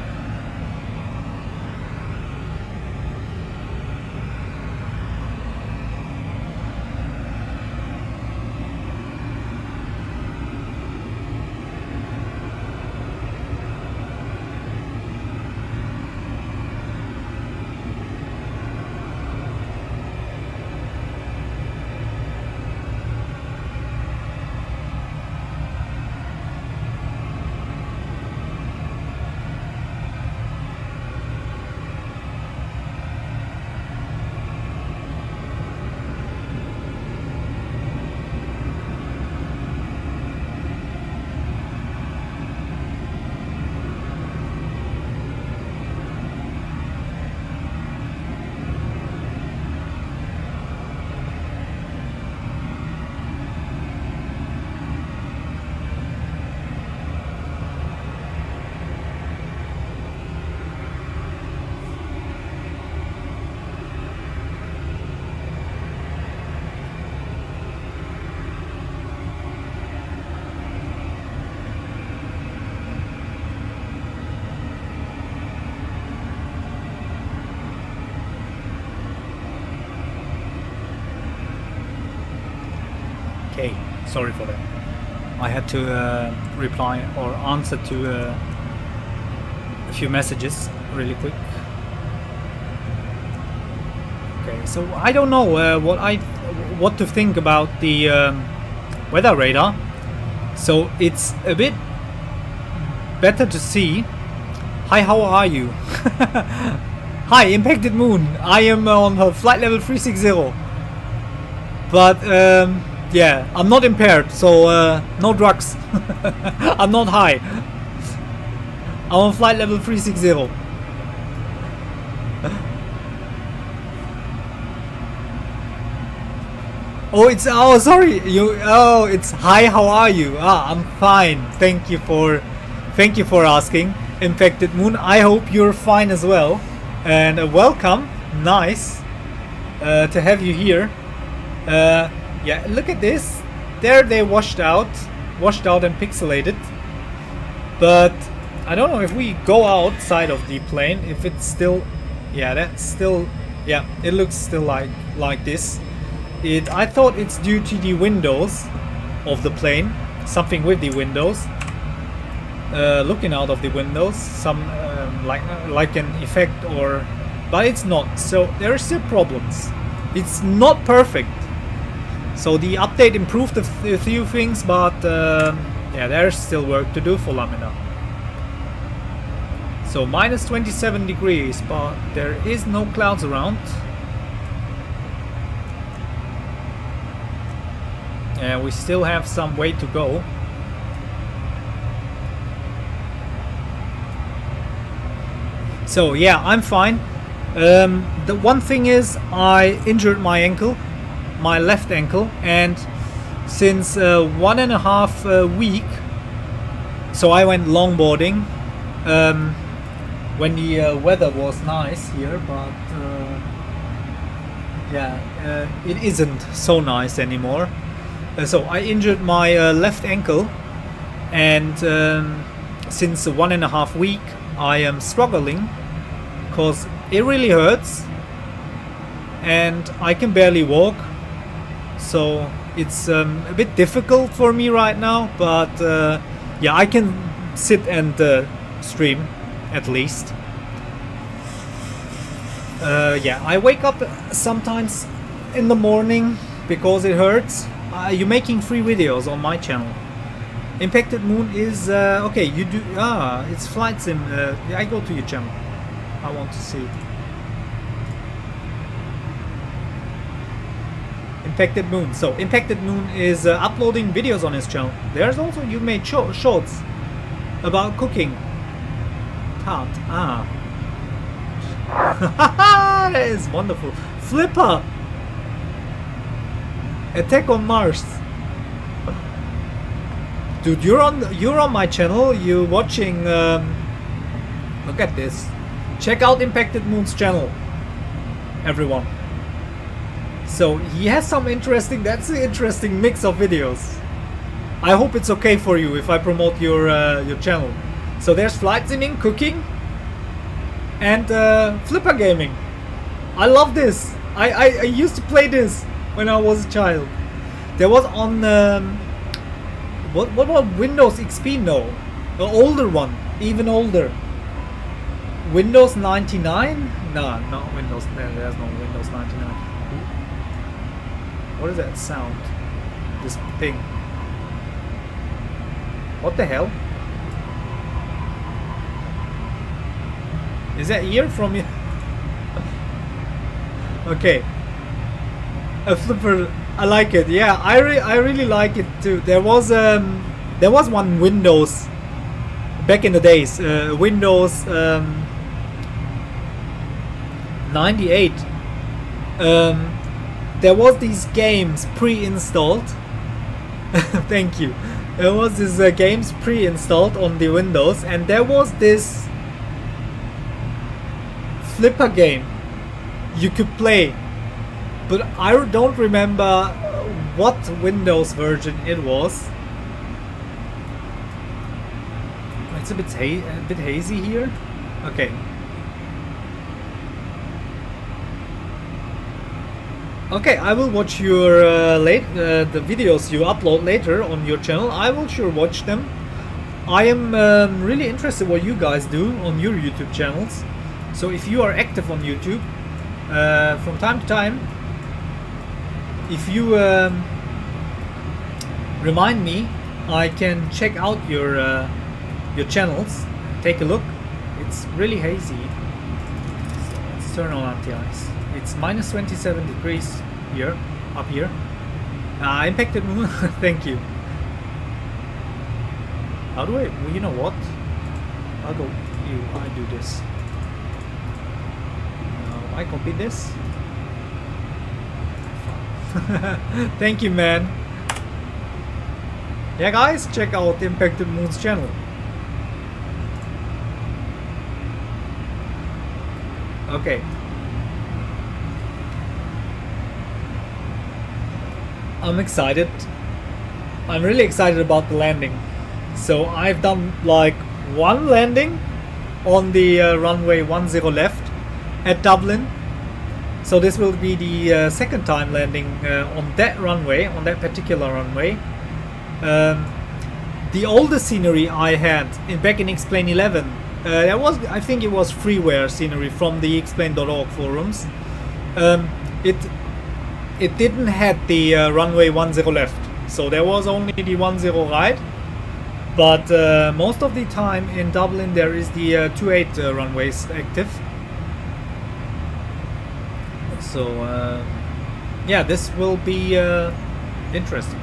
Okay, sorry for that. I had to reply or answer to a few messages really quick. Okay, so I don't know what to think about the weather radar. So it's a bit better to see. Hi, how are you? Hi, Impacted Moon. I am on flight level 360. But yeah, I'm not impaired, so no drugs. I'm not high. I'm on flight level 360. Oh, sorry. It's hi, how are you? I'm fine. Thank you for asking, Infected Moon. I hope you're fine as well. And welcome. Nice to have you here. Yeah, look at this. There they washed out and pixelated. But I don't know if we go outside of the plane, if it's still, yeah, that's still, yeah, it looks still like this. I thought it's due to the windows of the plane, something with the windows, looking out of the windows, some like an effect, or, but it's not. So there are still problems. It's not perfect. So the update improved a few things, but yeah, there's still work to do for Lamina. So minus 27 degrees, but there is no clouds around. And we still have some way to go. So yeah, I'm fine. The one thing is I injured my ankle, my left ankle, and since 1.5 week, so I went longboarding when the weather was nice here, but yeah, it isn't so nice anymore. So I injured my left ankle, and since 1.5 week I am struggling because it really hurts and I can barely walk. So it's a bit difficult for me right now, but yeah, I can sit and stream at least. Yeah, I wake up sometimes in the morning because it hurts. You're making 3 videos on my channel. Impacted Moon is okay. You do it's Flight Sim. I go to your channel. I want to see. Impacted Moon. So Impacted Moon is uploading videos on his channel. There's also, you made shorts about cooking. Tart. That is wonderful. Flipper. Attack on Mars. Dude, you're on my channel. You're watching. Look at this. Check out Impacted Moon's channel, everyone. So he has some interesting. That's an interesting mix of videos. I hope it's okay for you if I promote your channel. So there's flight simming, cooking, and flipper gaming. I love this. I used to play this when I was a child. There was on what was Windows XP? No, the older one, even older. Windows 99? No, not Windows. There's no Windows 99. What is that sound? This thing. What the hell? Is that ear from you? Okay. A flipper. I like it. Yeah, I really like it too. There was one Windows back in the days. Windows 98. There was these games pre-installed. Thank you. There was these games pre-installed on the Windows, and there was this flipper game you could play, but I don't remember what Windows version it was. It's a bit hazy here. Okay. Okay, I will watch your the videos you upload later on your channel. I will sure watch them. I am really interested what you guys do on your YouTube channels. So if you are active on YouTube, from time to time, if you remind me, I can check out your channels. Take a look. It's really hazy. So let's turn on anti-ice. It's minus 27 degrees here, up here. Impacted Moon. Thank you. How do I? Well, you know what? I'll go. I do this. I copy this. Thank you, man. Yeah, guys, check out Impacted Moon's channel. Okay. I'm excited. I'm really excited about the landing. So I've done like one landing on the runway 10 left at Dublin. So this will be the second time landing on that runway, on that particular runway. The older scenery I had back in XPlane 11, that was, I think it was freeware scenery from the XPlane.org forums. It didn't have the runway 10 left, so there was only the 10 right. But most of the time in Dublin there is the 28 runways active. So yeah, this will be interesting.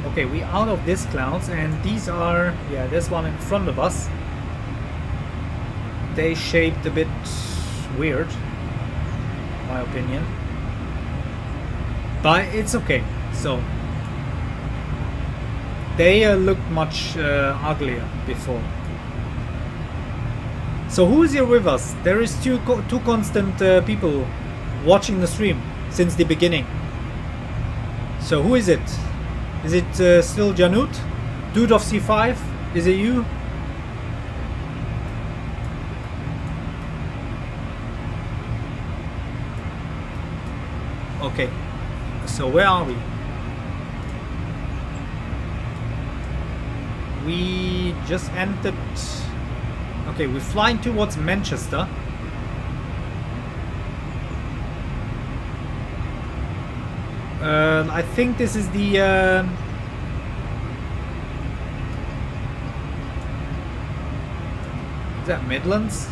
Okay, we out of these clouds, and these are, yeah, this one in front of us. They shaped a bit weird, in my opinion, but it's okay. So they looked much uglier before. So who is here with us? There is two constant people watching the stream since the beginning. So who is it? Is it still Janut? Dude of C5? Is it you? Okay. So where are we? We just entered. Okay, we're flying towards Manchester. I think this is the is that Midlands?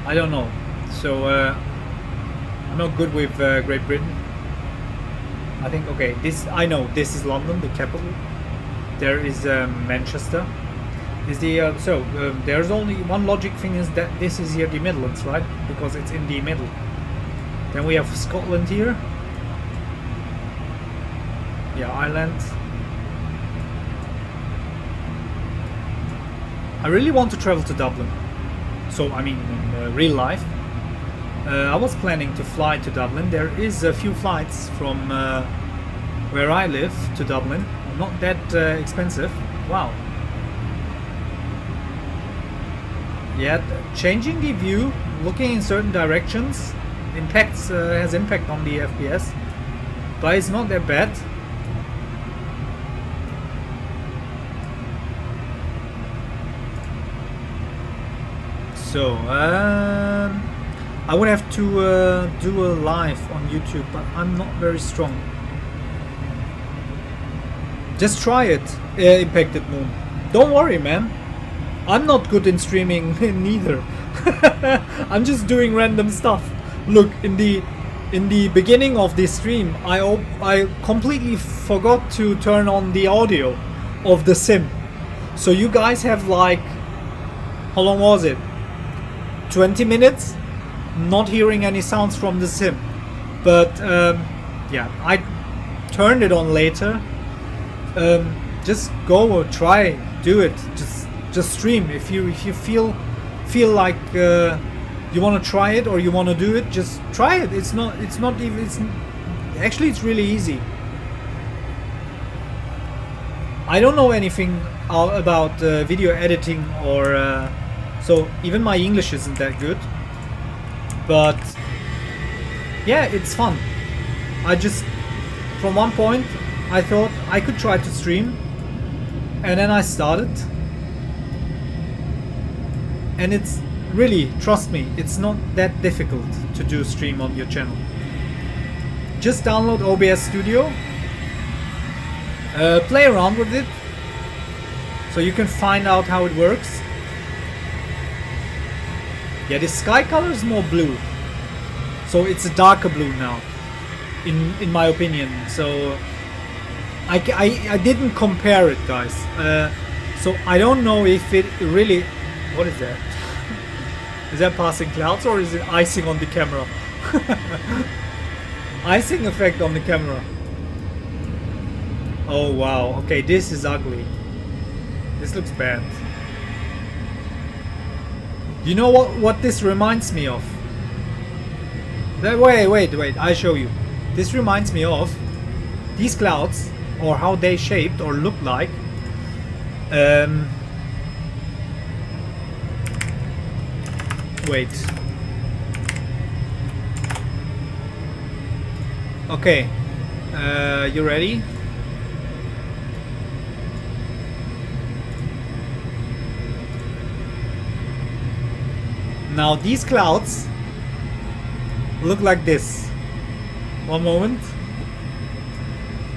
I don't know. So I'm not good with Great Britain. I think, okay, this, I know this is London, the capital. There is Manchester. Is the there's only one logic thing, is that this is here the Midlands, right? Because it's in the middle. Then we have Scotland here. Yeah, Ireland. I really want to travel to Dublin. So I mean, in real life. I was planning to fly to Dublin. There is a few flights from where I live to Dublin. Not that expensive. Wow. Yeah, changing the view, looking in certain directions, has impact on the FPS, but it's not that bad. So I would have to do a live on YouTube, but I'm not very strong. Just try it, Impacted Moon. Don't worry, man. I'm not good in streaming neither. I'm just doing random stuff. Look, in the beginning of this stream, I completely forgot to turn on the audio of the sim. So you guys have like, how long was it? 20 minutes not hearing any sounds from the sim. But yeah, I turned it on later. Just go or try, do it. Just stream if you feel like you want to try it or you want to do it. Just try it. It's really easy. I don't know anything about video editing, or so even my English isn't that good, but yeah, it's fun. I just, from one point I thought I could try to stream, and then I started. And it's really, trust me, it's not that difficult to do stream on your channel. Just download OBS Studio, play around with it, so you can find out how it works. Yeah, the sky color is more blue, so it's a darker blue now, in my opinion. So I didn't compare it, guys. So I don't know if it really. What is that? Is that passing clouds, or is it icing on the camera? Icing effect on the camera. Oh wow, okay, this is ugly. This looks bad. You know what this reminds me of? Wait, I show you. This reminds me of these clouds, or how they shaped or look like. Wait. Okay. You ready? Now these clouds look like this. One moment.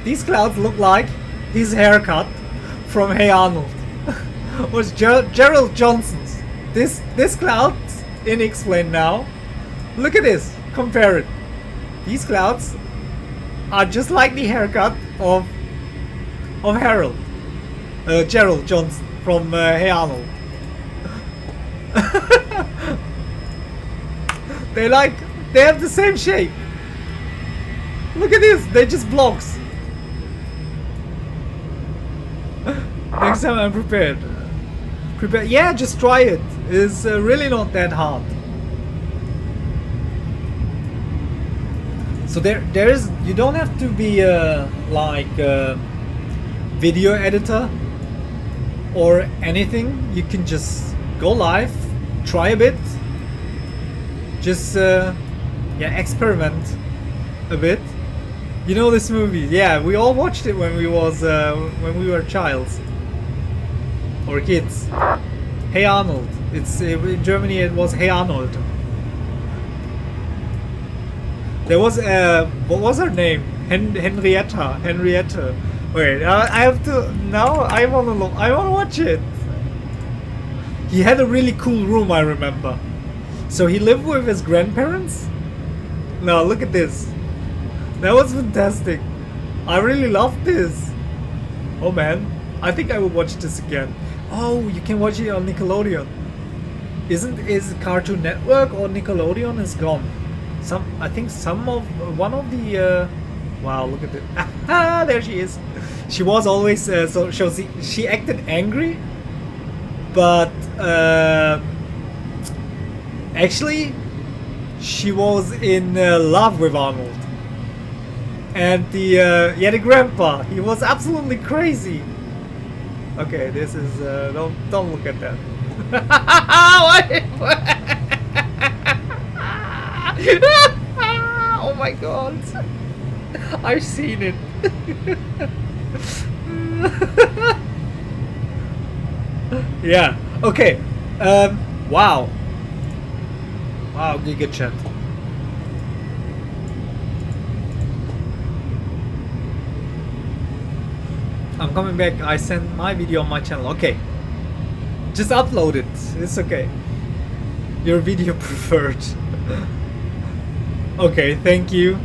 These clouds look like his haircut from Hey Arnold. Was Gerald Johnson's. This cloud in XPlane now. Look at this. Compare it. These clouds are just like the haircut of Gerald Johnson from Hey Arnold. They have the same shape. Look at this. They're just blocks. Next time I'm prepared. Yeah, just try it. It's really not that hard. So there is. You don't have to be like a video editor or anything. You can just go live, try a bit, just yeah, experiment a bit. You know this movie? Yeah, we all watched it when we were childs or kids. Hey Arnold. It's in Germany. It was Hey Arnold. There was what was her name? Henrietta. Wait, I have to now. I wanna look. I wanna watch it. He had a really cool room, I remember. So he lived with his grandparents. Now look at this. That was fantastic. I really loved this. Oh man, I think I will watch this again. Oh, you can watch it on Nickelodeon. Is Cartoon Network or Nickelodeon is gone? I think one of the wow, look at it. Ah, there she is. She was always so she acted angry, but actually she was in love with Arnold. And the grandpa, he was absolutely crazy. Okay, this is don't look at that. Oh my god, I've seen it. Yeah. Okay. Wow. Wow, Giga Chat. I'm coming back. I sent my video on my channel. Okay. Just upload it. It's okay. Your video preferred. Okay, thank you.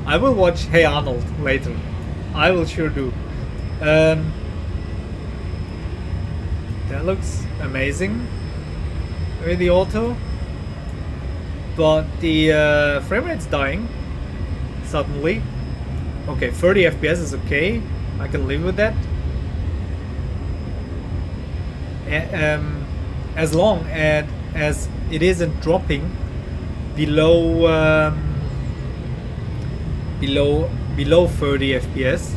I will watch Hey Arnold later. I will sure do. That looks amazing with the auto. But the frame rate's dying suddenly. Okay, 30 FPS is okay. I can live with that. As long as it isn't dropping below below 30 FPS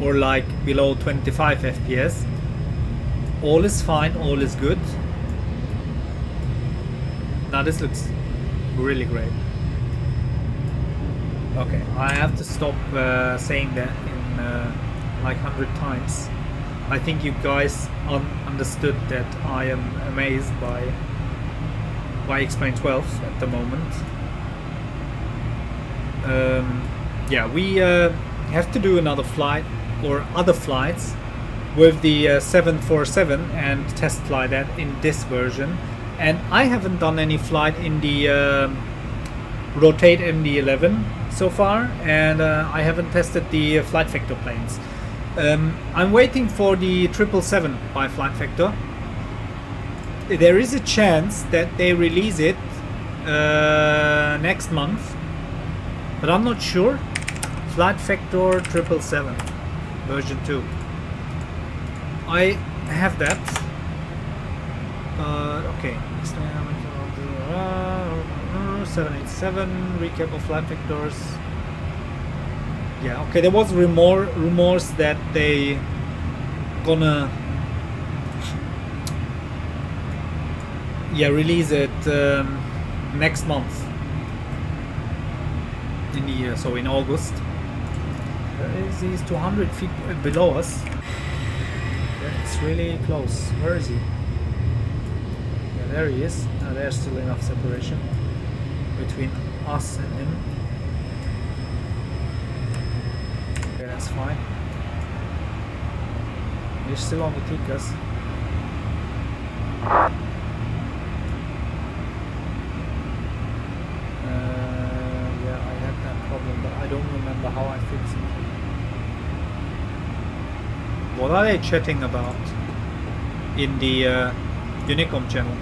or like below 25 FPS. All is fine, all is good. Now this looks really great. Okay, I have to stop saying that in like 100 times. I think you guys understood that I am amazed by XPlane 12 at the moment. Yeah, we have to do another flight or other flights with the 747 and test fly that in this version. And I haven't done any flight in the Rotate MD-11 so far, and I haven't tested the Flight Factor planes. I'm waiting for the 777 by Flight Factor. There is a chance that they release it next month, but I'm not sure. Flight Factor 777 version 2. I have that. Okay. 787 recap of flight vectors. Yeah, okay, there was rumors that they gonna release it next month in the year, so in August. There is he's 200 feet below us. Yeah, it's really close. Where is he? Yeah, there he is. There's still enough separation between us and him. Okay, that's fine. He's still on the Tikas. Yeah, I had that problem, but I don't remember how I fixed it. What are they chatting about in the Unicom channel?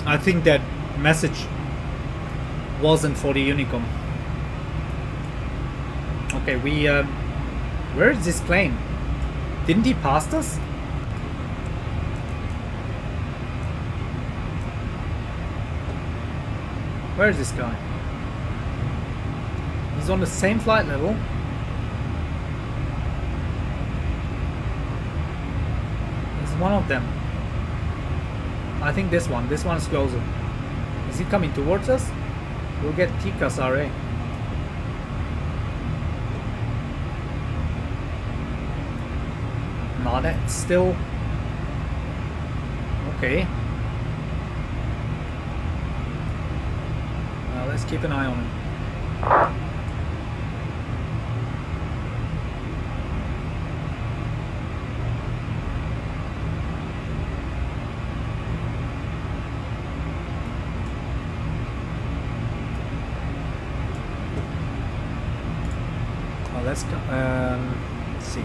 I think that message wasn't for the Unicom. Okay, we where is this plane? Didn't he pass us? Where is this guy? He's on the same flight level. He's one of them. I think this one is closer. Is he coming towards us? We'll get Tikas RA. No, that's still okay. Let's keep an eye on him. Let's go. Let's see.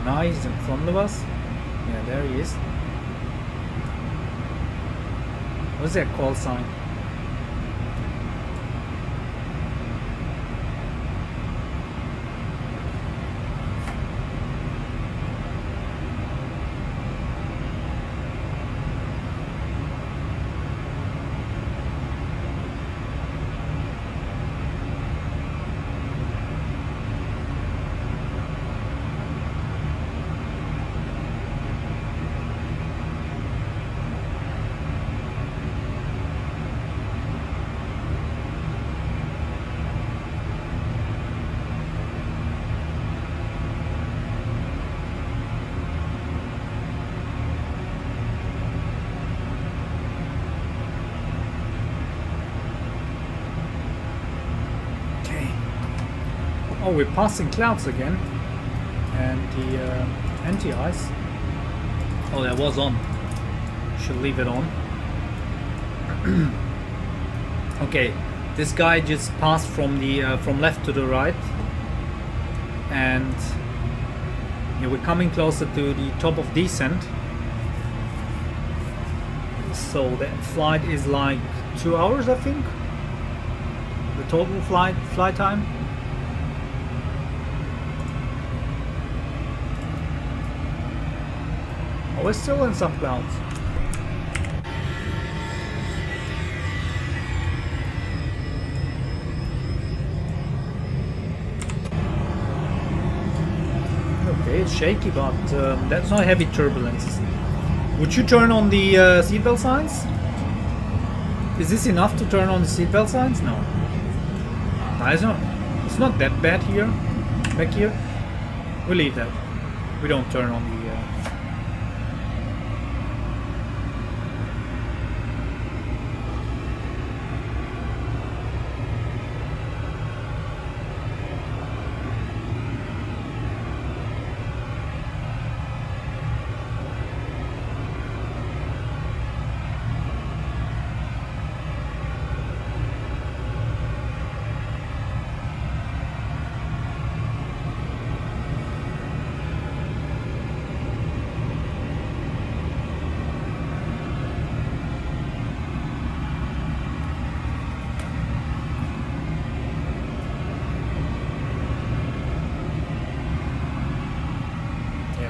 Now he's in front of us. Yeah, there he is. What's that call sign? Oh, we're passing clouds again. And the anti-ice. Oh, that was on. Should leave it on. Okay, this guy just passed from the from left to the right. And yeah, we're coming closer to the top of descent. So that flight is like 2 hours, I think. The total flight time. Oh, we're still in some clouds. Okay, it's shaky, but that's not heavy turbulence. Would you turn on the seatbelt signs? Is this enough to turn on the seatbelt signs? No. No, it's not that bad here. Back here. We leave that. We don't turn on the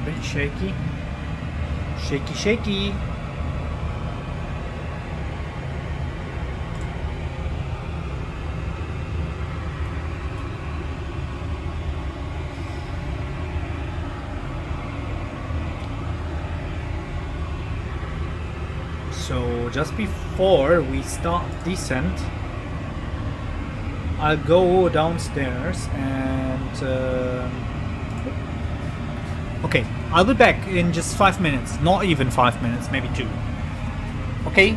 bit shaky. Shaky, shaky. So just before we start descent, I'll go downstairs and okay, I'll be back in just 5 minutes. Not even 5 minutes, maybe 2. Okay.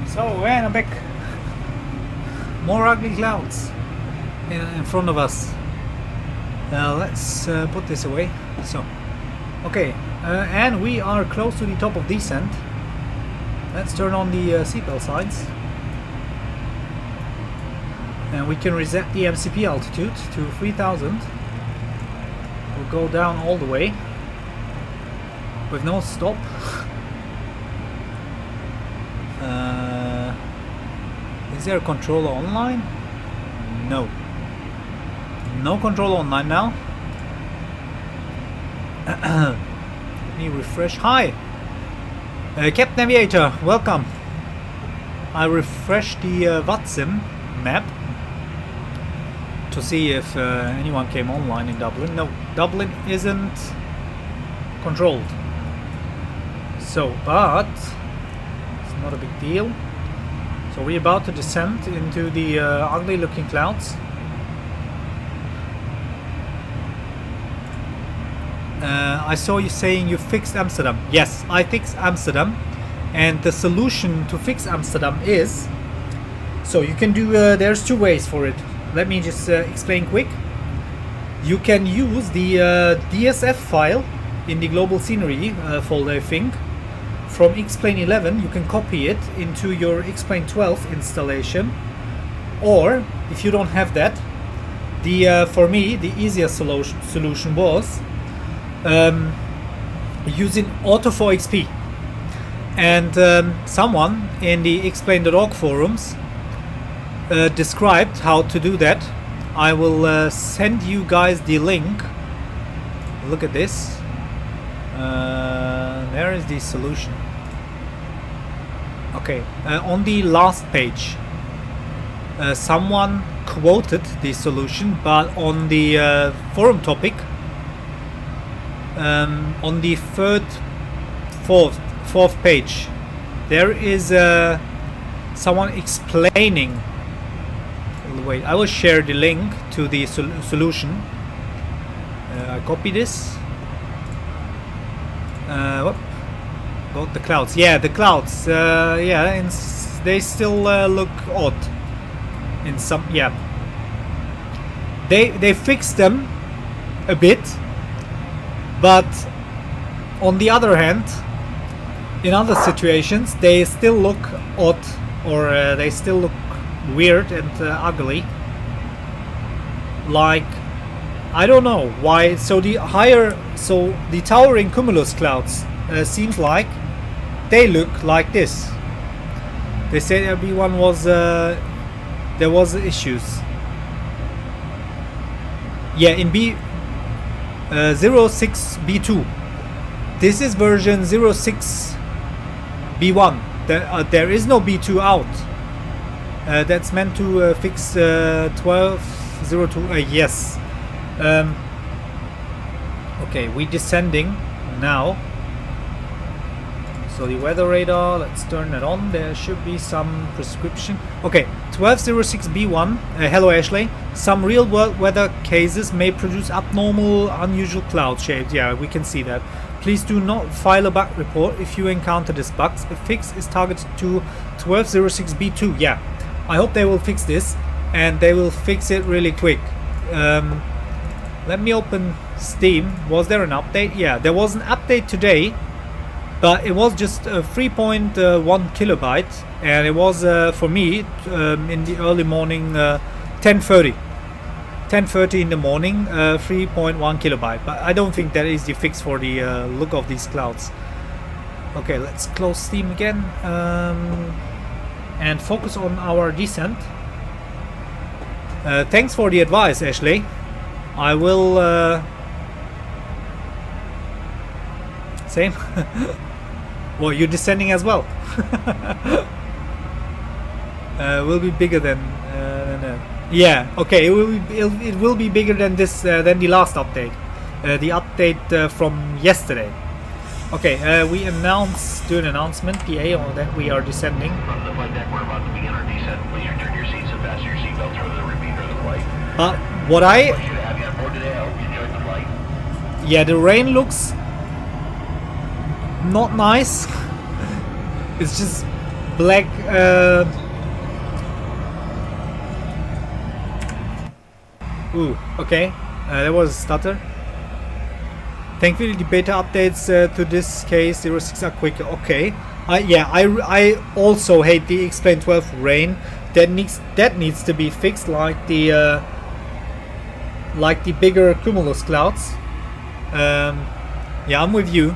So, and I'm back. More ugly clouds in front of us. Let's put this away. So, Okay, and we are close to the top of descent. Let's turn on the seatbelt signs. And we can reset the MCP altitude to 3000. We'll go down all the way with no stop. Is there a controller online? No. No controller online now. Let me refresh. Hi! Captain Aviator, welcome. I refreshed the VATSIM map to see if anyone came online in Dublin. No, Dublin isn't controlled. So, but it's not a big deal. So we're about to descend into the ugly looking clouds. I saw you saying you fixed Amsterdam. Yes, I fixed Amsterdam, and the solution to fix Amsterdam is, so you can do, there's two ways for it. Let me just explain quick. You can use the DSF file in the global scenery folder, I think, from XPlane 11. You can copy it into your XPlane 12 installation, or if you don't have that, the for me the easiest solution was using Auto4XP, and someone in the XPlane.org forums described how to do that. I will send you guys the link. Look at this. There is the solution. Okay, on the last page someone quoted the solution, but on the forum topic, on the fourth page, there is someone explaining. Wait, I will share the link to the solution. I copy this. Whoop. Got the clouds. Yeah, the clouds. Yeah, they still look odd. In some, yeah. They fixed them a bit. But on the other hand, in other situations, they still look odd, or they still look weird and ugly. Like, I don't know why. So the towering cumulus clouds seems like they look like this. They said everyone was there was issues. Yeah, in 06b2. This is version 06b1. There is no b2 out. That's meant to fix 12.02. Yes. Okay, we're descending now. So the weather radar, let's turn it on. There should be some prescription. Okay, 12.06b1. Hello Ashley. Some real world weather cases may produce abnormal, unusual cloud shapes. Yeah, we can see that. Please do not file a bug report if you encounter this bug. A fix is targeted to 12.06b2. Yeah, I hope they will fix this, and they will fix it really quick. Let me open Steam. Was there an update? Yeah, there was an update today. But it was just 3.1 kilobyte, and it was for me in the early morning, 10:30 in the morning, 3.1 kilobyte. But I don't think that is the fix for the look of these clouds. Okay, let's close Steam again and focus on our descent. Thanks for the advice, Ashley. I will same. Well, you're descending as well. Will be bigger than yeah. Okay, it will be bigger than this than the last update. The update from yesterday. Okay, we do an announcement, PA, on that we are descending. From the flight deck, we're about to begin our descent. Please return your seats and fasten your seatbelts for the remainder of the flight. But what I Pleasure to have you on board today. I hope you enjoyed the flight. yeah, the rain looks not nice. It's just black. Ooh, okay. There was a stutter. Thankfully, the beta updates to this case 06 are quicker. Okay. I also hate the XPlane 12 rain. That needs to be fixed, like the bigger cumulus clouds. Yeah, I'm with you.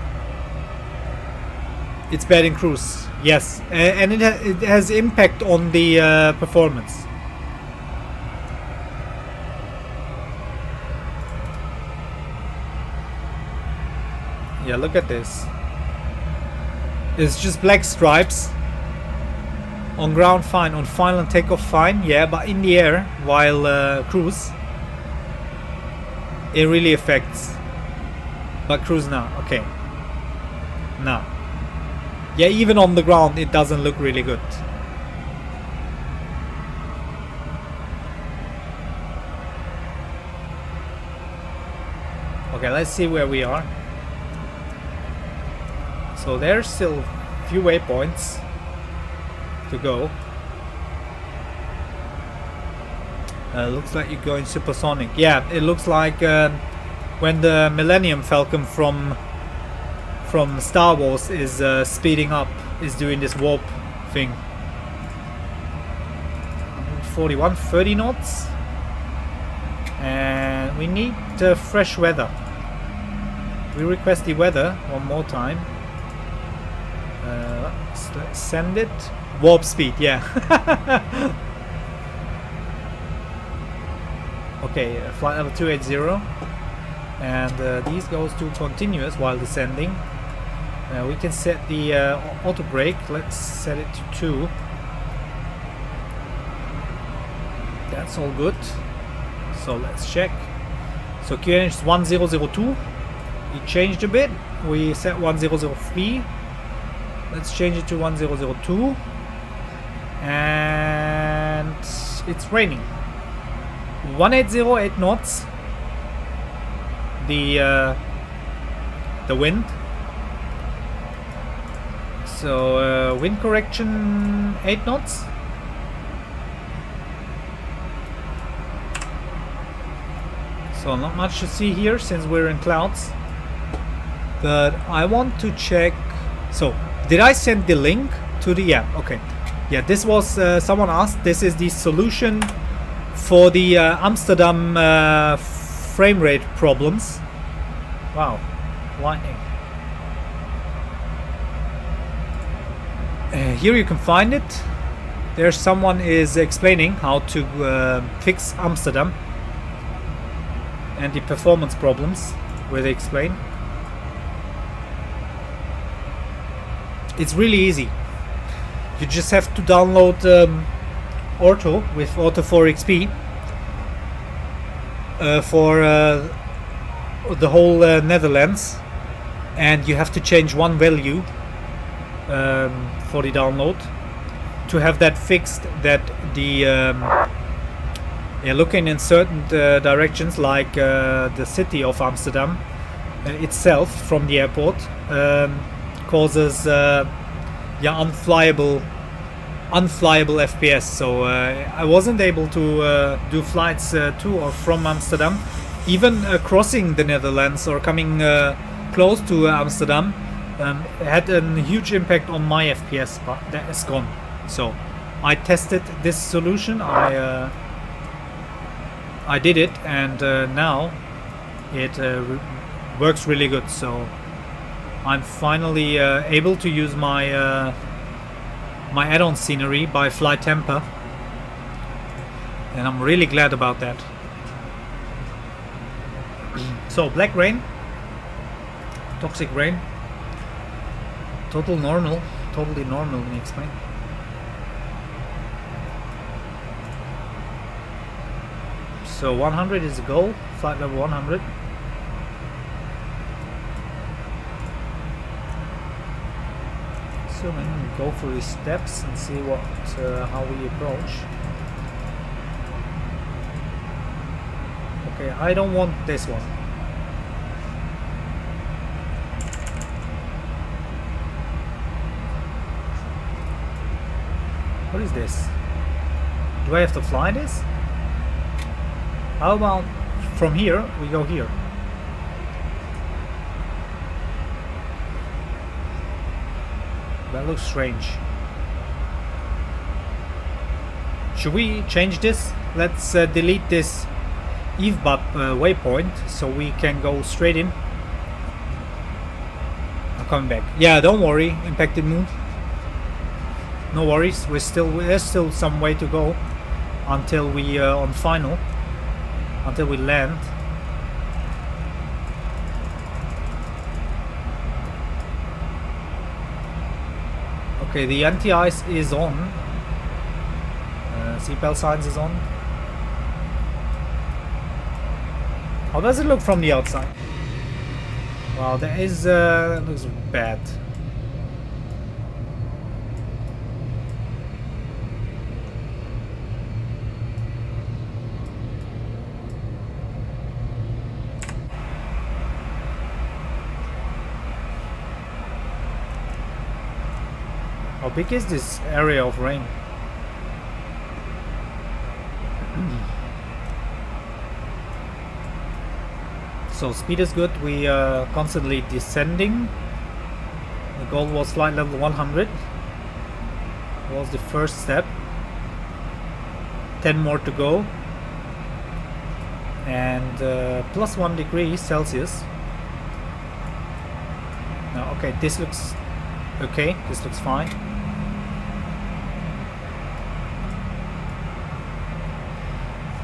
It's bad in cruise. Yes, and it has impact on the performance. Yeah, look at this. It's just black stripes. On ground fine, on final and takeoff fine, yeah, but in the air while cruise, it really affects. But cruise now, okay. Now, yeah, even on the ground it doesn't look really good. Okay, let's see where we are. So there's still a few waypoints to go. Looks like you're going supersonic. Yeah, it looks like when the Millennium Falcon from Star Wars is speeding up, is doing this warp thing. 41, 30 knots, and we need fresh weather. We request the weather one more time. Let's send it. Warp speed, yeah. Okay, flight level 280, and these goes to continuous while descending. We can set the auto brake. Let's set it to 2. That's all good. So let's check. So QNH is 1002. We changed a bit. We set 1003. Let's change it to 1002. And it's raining. 1808 knots. The wind. So wind correction 8 knots. So not much to see here since we're in clouds. But I want to check. So did I send the link to the okay. Yeah, this was someone asked. This is the solution for the Amsterdam frame rate problems. Wow, lightning. Here you can find it. There's someone is explaining how to fix Amsterdam and the performance problems where they explain. It's really easy. You just have to download Orto with Auto4XP for the whole Netherlands, and you have to change one value for the download to have that fixed, that the looking in certain directions, like the city of Amsterdam itself from the airport, causes unflyable FPS. So I wasn't able to do flights to or from Amsterdam, even crossing the Netherlands or coming close to Amsterdam. Had a huge impact on my FPS, but that is gone. So I tested this solution. I did it, and now it works really good. So I'm finally able to use my my add-on scenery by Flight Temper, and I'm really glad about that. So black rain, toxic rain, totally normal in XPlane. So 100 is the goal, flight level 100. So we can go through these steps and see what how we approach. Okay, I don't want this one. What is this? Do I have to fly this? How about from here we go here? That looks strange. Should we change this? Let's delete this EVBUP waypoint so we can go straight in. I'm coming back. Yeah, don't worry, impacted moon. No worries, there's still some way to go until we on final, until we land. Okay, the anti-ice is on. Seatbelt signs is on. How does it look from the outside? Wow, that is that looks bad. How big is this area of rain? So speed is good. We are constantly descending. The goal was flight level 100. Was the first step. 10 more to go. And plus 1 degree Celsius. Now, okay, this looks okay. This looks fine.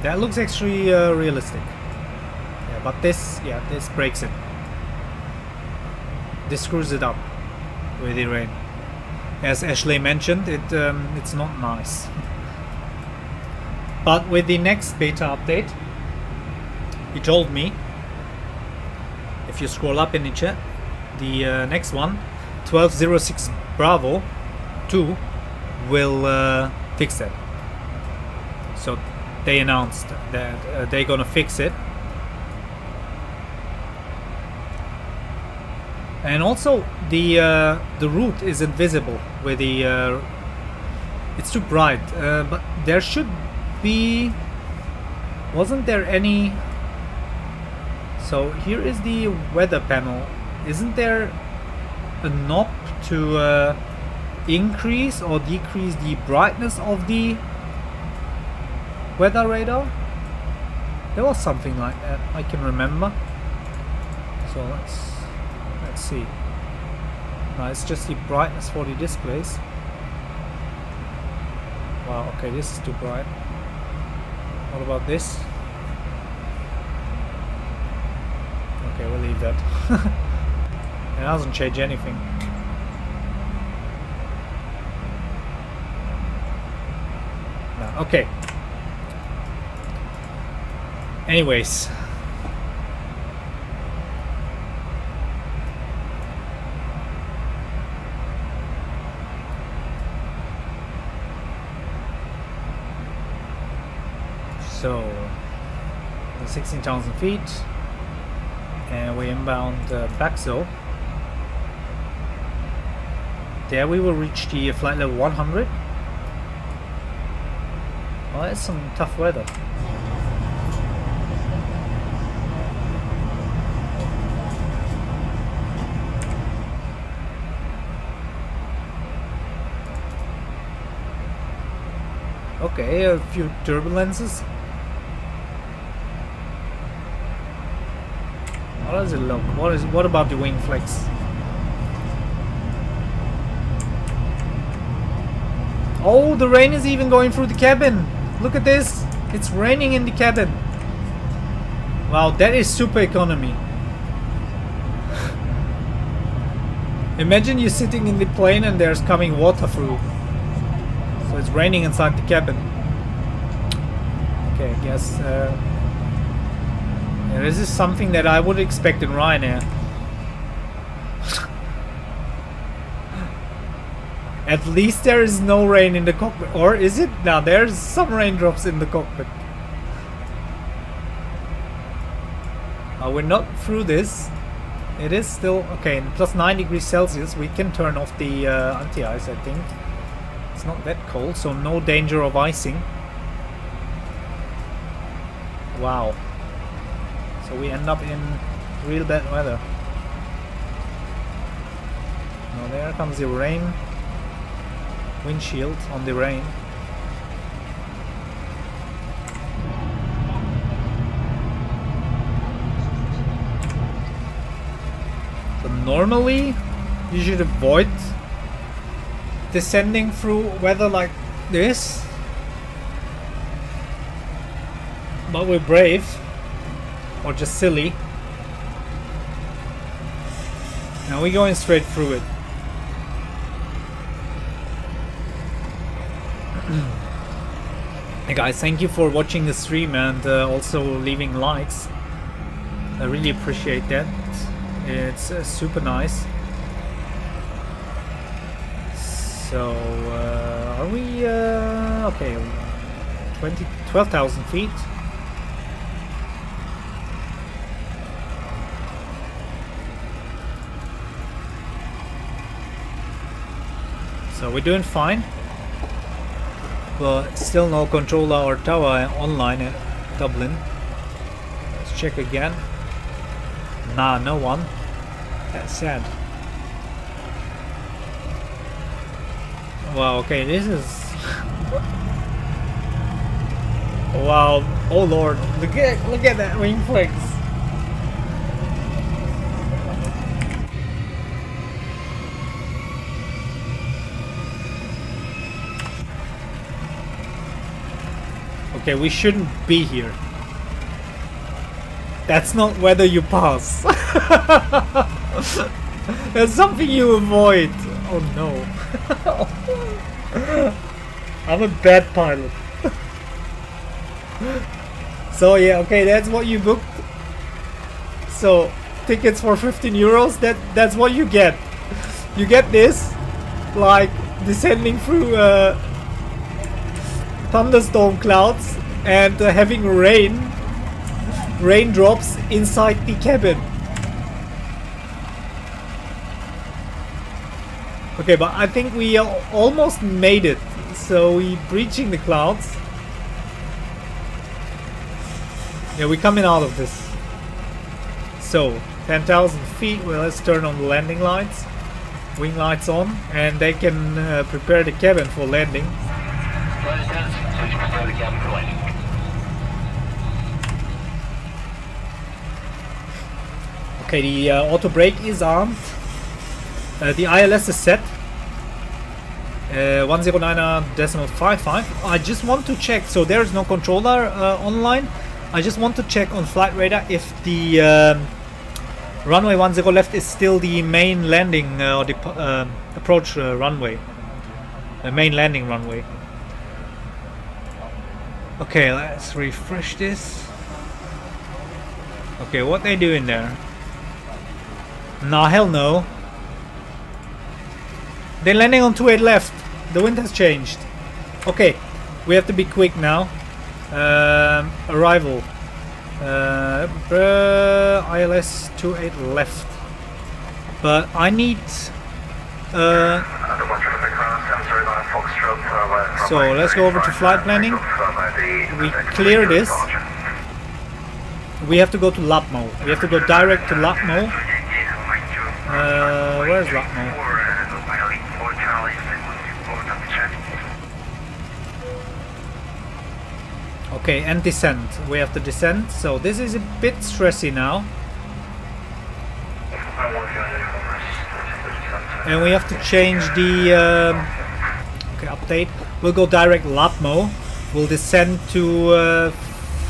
That looks actually realistic. Yeah, but this breaks it. This screws it up with the rain. As Ashley mentioned, it's not nice. But with the next beta update, he told me, if you scroll up in the chat, the next one, 12.06 Bravo 2, will fix that. So they announced that they're gonna fix it. And also the route isn't visible with the it's too bright, but there should be, wasn't there any? So here is the weather panel. Isn't there a knob to increase or decrease the brightness of the weather radar? There was something like that, I can remember. So let's see. No, it's just the brightness for the displays. Wow, okay, this is too bright. What about this? Okay, we'll leave that. It doesn't change anything. No, okay. Anyways. So, 16,000 feet, and we inbound Baxo. There we will reach the flight level 100. Well, that's some tough weather. Okay, a few turbulences. How does it look? What about the wing flex? Oh, the rain is even going through the cabin. Look at this. It's raining in the cabin. Wow, that is super economy. Imagine you're sitting in the plane and there's coming water through. So it's raining inside the cabin. Okay, I guess yeah, this is something that I would expect in Ryanair. At least there is no rain in the cockpit. Or is it? Now there's some raindrops in the cockpit. We're not through this. It is still okay. Plus 9 degrees Celsius. We can turn off the anti-ice, I think. It's not that cold, so no danger of icing. Wow. So we end up in real bad weather. Now there comes the rain. windshield on the rain. So normally you should avoid descending through weather like this, but we're brave or just silly. Now we're going straight through it. Hey guys, thank you for watching the stream and also leaving likes. I really appreciate that. It's super nice. So are we okay, 12,000 feet. So we're doing fine, but still no controller or tower online at Dublin. Let's check again. Nah, no one. That's sad. Wow, okay, this is... wow, oh lord, look at that wing flex. Okay, we shouldn't be here. That's not whether you pass. That's something you avoid. Oh no. I'm a bad pilot. So yeah, okay, that's what you booked. So tickets for 15 euros, that's what you get. You get this, like descending through thunderstorm clouds and having raindrops inside the cabin. Okay, but I think we almost made it. So we breaching the clouds. Yeah, we're coming out of this. So 10,000 feet. Well, let's turn on the landing lights, wing lights on, and they can prepare the cabin for landing. Okay, the auto brake is armed. The ILS is set. 109.55. I just want to check. So there is no controller online. I just want to check on flight radar if the runway 10 left is still the main landing or the approach runway. The main landing runway. Okay, let's refresh this. Okay, what they doing there? Nah, hell no. They're landing on 28 left. The wind has changed. Okay, we have to be quick now. Arrival. ILS 28 left. But I need... so let's go over to flight planning. We clear this. We have to go to Lapmo. We have to go direct to Lapmo. Where's Lapmo? Okay, and descend. We have to descend. So this is a bit stressy now. And we have to change the... okay, update. We'll go direct Lapmo. We'll descend to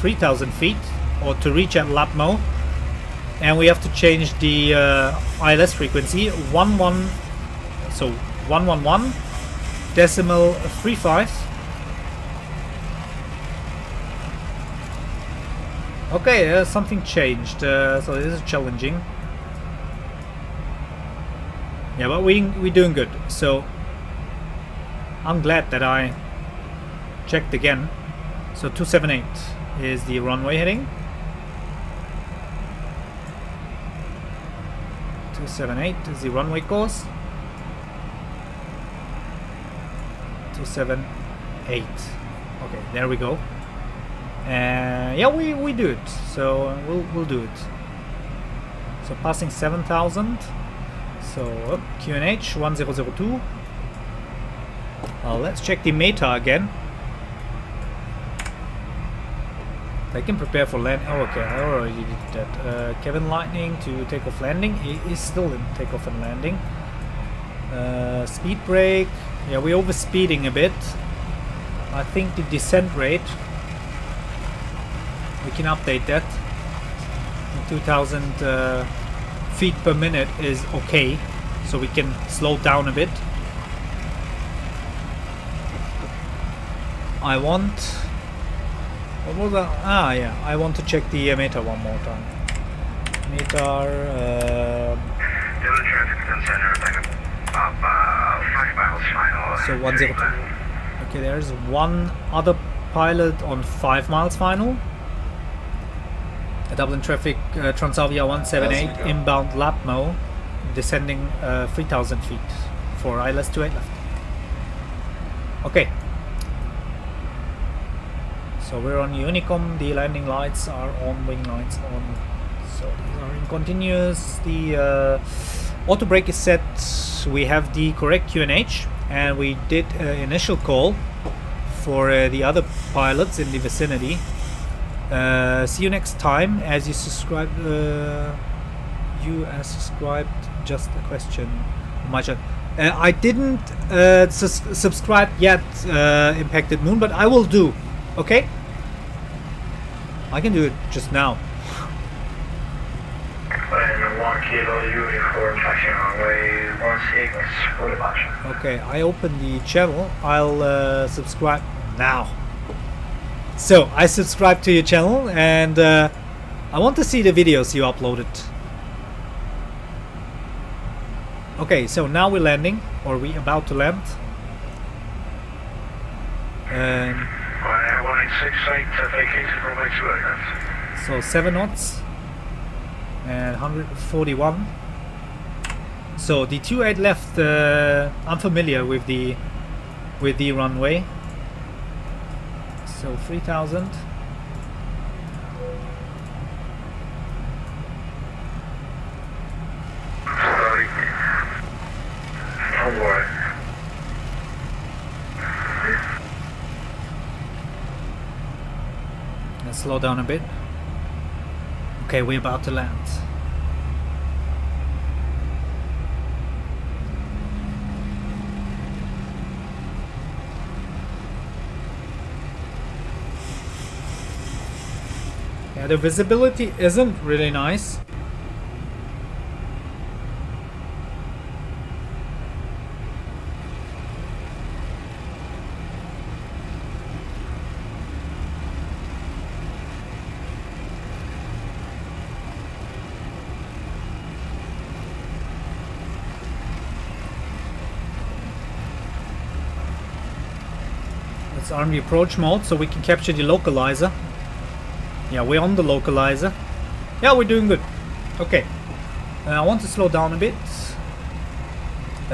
3,000 feet. Or to reach at Lapmo. And we have to change the ILS frequency. 111.35. Okay, something changed, so this is challenging. Yeah, but we're doing good, so I'm glad that I checked again. So 278 is the runway heading. 278 is the runway course. 278. Okay, there we go. Yeah, we do it. So we'll do it. So passing 7,000. So QNH 1002. Let's check the meta again. They can prepare for land. Oh, okay, I already did that. Kevin Lightning to takeoff landing. He is still in takeoff and landing. Speed brake. Yeah, we're over speeding a bit. I think the descent rate, we can update that. 2000 feet per minute is okay, so we can slow down a bit. I want, what was that? Ah, yeah, I want to check the meter one more time. Meter, so 102. Okay, there's one other pilot on 5 miles final. A Dublin traffic, Transavia 178 inbound Lapmo, descending 3000 feet for ILS 28 left. Okay. So we're on Unicom, the landing lights are on, wing lights on. So these are in continuous. The auto brake is set. We have the correct QNH, and we did initial call for the other pilots in the vicinity. See you next time. As you subscribed, just a question. I didn't subscribe yet, Impacted Moon, but I will do. Okay? I can do it just now. 1 kilo uniform taxi runway 16 for departure. Okay, I open the channel. I'll subscribe now. So I subscribe to your channel, and I want to see the videos you uploaded. Okay, so now we're landing, or we about to land. 1868 vacated runway 28 left. So 7 knots and 141. So the 28 left. I'm familiar with the runway. So 3000. Don't worry. Let's slow down a bit. Okay, we're about to land. Yeah, the visibility isn't really nice. Let's arm the approach mode so we can capture the localizer. Yeah, we're on the localizer. Yeah, we're doing good. Okay. I want to slow down a bit.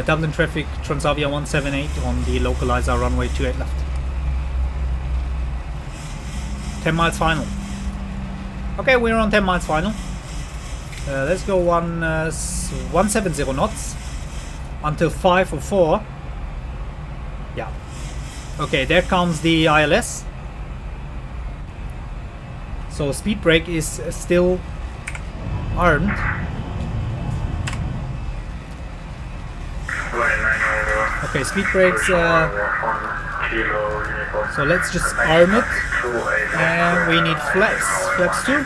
Dublin traffic, Transavia 178 on the localizer, runway 28 left. 10 miles final. Okay, we're on 10 miles final. Let's go 170 knots until 504. Yeah. Okay, there comes the ILS. So speed brake is still armed. Okay, speed brakes. So let's just arm it, and we need flaps. Flaps too.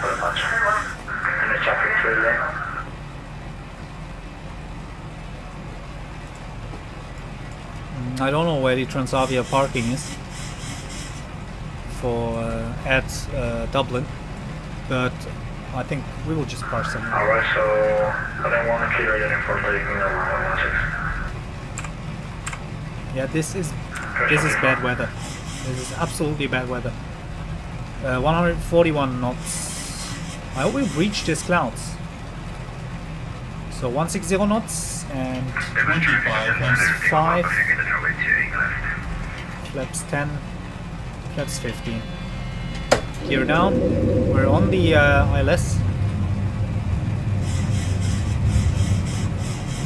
I don't know where the Transavia parking is for at Dublin, but I think we will just park somewhere. Alright, so I don't want to clear uniform taking over 116. Yeah, this is bad weather. This is absolutely bad weather. 141 knots. I hope we've reached these clouds. So 160 knots and 25 times 5. Flaps 10. Flaps 15. Gear down. We're on the ILS.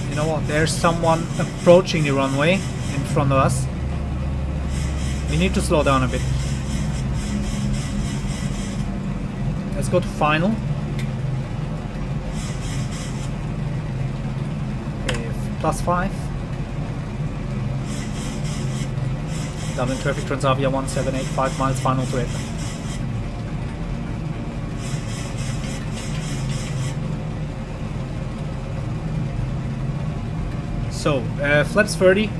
You know what? There's someone approaching the runway in front of us. We need to slow down a bit. Let's go to final. Okay, +5. Dublin traffic, Transavia 1785 miles, final to it. So, flaps 30,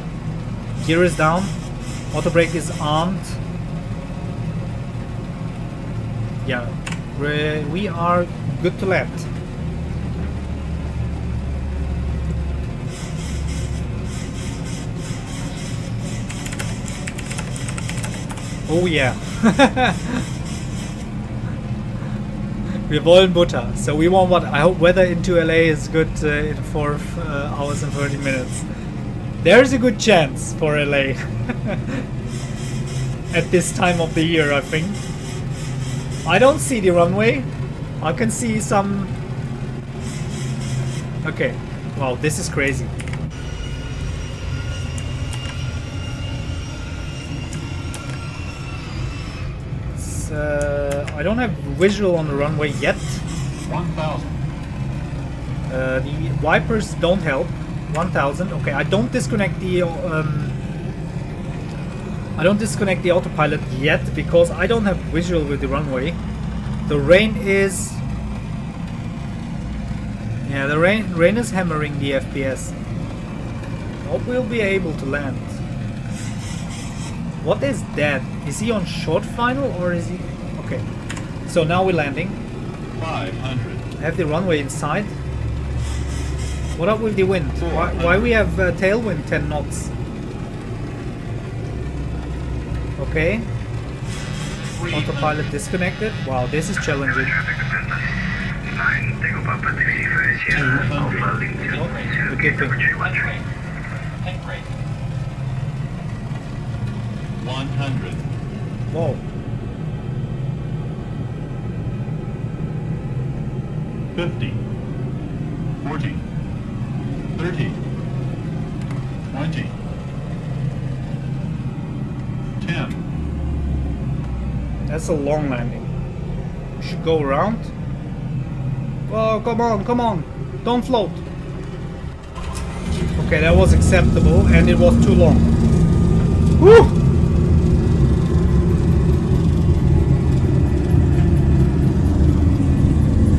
gear is down, auto brake is armed. Yeah, we are good to land. Oh yeah. Wir wollen Butter. So we want what? I hope weather into LA is good in 4 hours and 30 minutes. There's a good chance for LA. At this time of the year, I think. I don't see the runway. I can see some... Okay. Wow, this is crazy. I don't have visual on the runway yet. 1,000. The wipers don't help. 1,000. Okay, I don't disconnect the autopilot yet because I don't have visual with the runway. The rain is... Yeah, the rain is hammering the FPS. Hope we'll be able to land. What is that? Is he on short final or is he... Okay. So now we're landing. 500. I have the runway inside. What up with the wind? Why we have tailwind 10 knots? Okay. Autopilot disconnected. Wow, this is challenging. 200. Oh, we're dipping. 100. Whoa. 50. 40. 30. 20. 10. That's a long landing. We should go around. Oh, come on, come on. Don't float. Okay, that was acceptable and it was too long. Woo!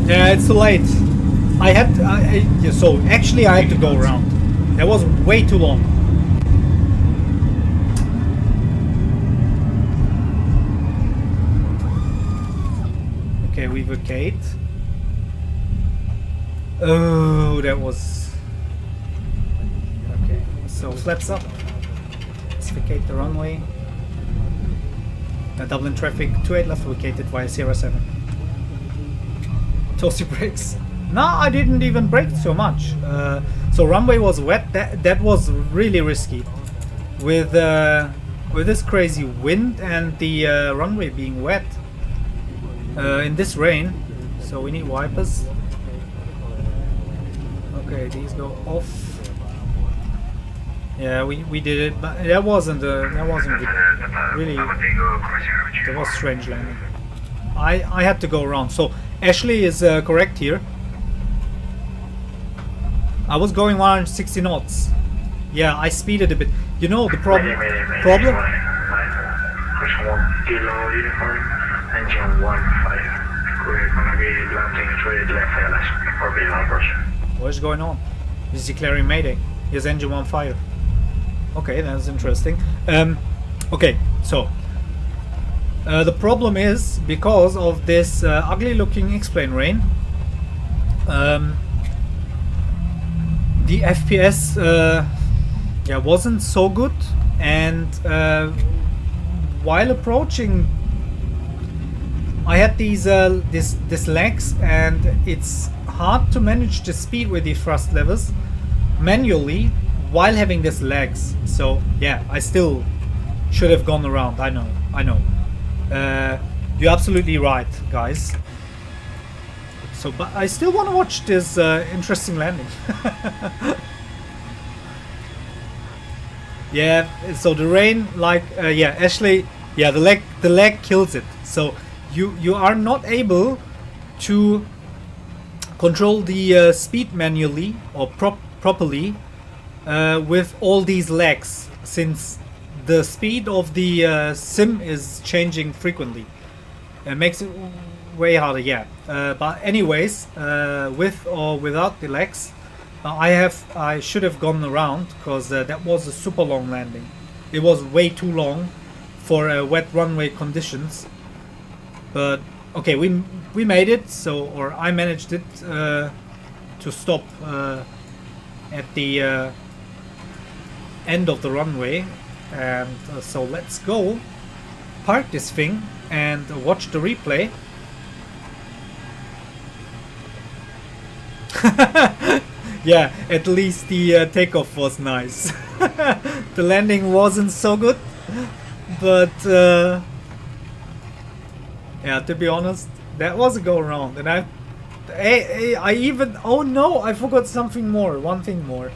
Yeah, it's too late. So actually I had to go around. That was way too long. Okay, we vacate. Oh, that was... Okay, so flaps up. Let's vacate the runway. Dublin traffic, 28 left vacated via Sierra 7. Toasty brakes. No, I didn't even brake so much. So runway was wet. That was really risky. With this crazy wind and the runway being wet. In this rain. So we need wipers. Okay, these go off. Yeah, we did it, but that wasn't good. Really, that was strange landing. I had to go around. So Ashley is correct here. I was going 160 knots. Yeah, I speeded a bit. You know the problem. Engine 1 fire. We're gonna be landing straight left LS or be numbers. What's going on? He's declaring Mayday. His engine 1 fire. Okay, that's interesting. Okay, so the problem is because of this ugly looking XPlane rain. The FPS wasn't so good, and while approaching I had these this lags, and it's hard to manage the speed with the thrust levels manually while having this lags. So yeah, I still should have gone around. I know. You're absolutely right, guys. So, but I still want to watch this interesting landing. Yeah, so the rain, like, yeah, actually, yeah, the lag kills it. So you are not able to control the speed manually or properly with all these lags, since the speed of the sim is changing frequently. It makes it way harder, yeah. But anyways, with or without the lags, I should have gone around, because that was a super long landing. It was way too long for wet runway conditions. But okay, we made it. So, or I managed it to stop at the end of the runway, and so let's go park this thing and watch the replay. Yeah, at least the takeoff was nice. The landing wasn't so good, but yeah, to be honest, that was a go around. And I even, oh no, I forgot something more. One thing more,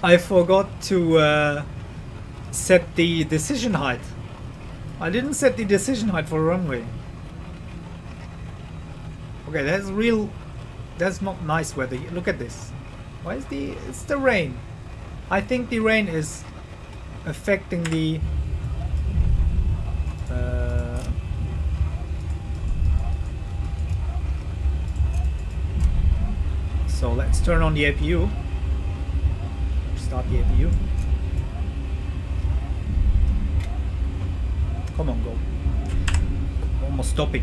I forgot to set the decision height. I didn't set the decision height for runway. Okay, that's not nice weather. Look at this. Why is it's the rain. I think the rain is affecting the so let's turn on the APU. Start the APU. Come on, go. Almost stopping.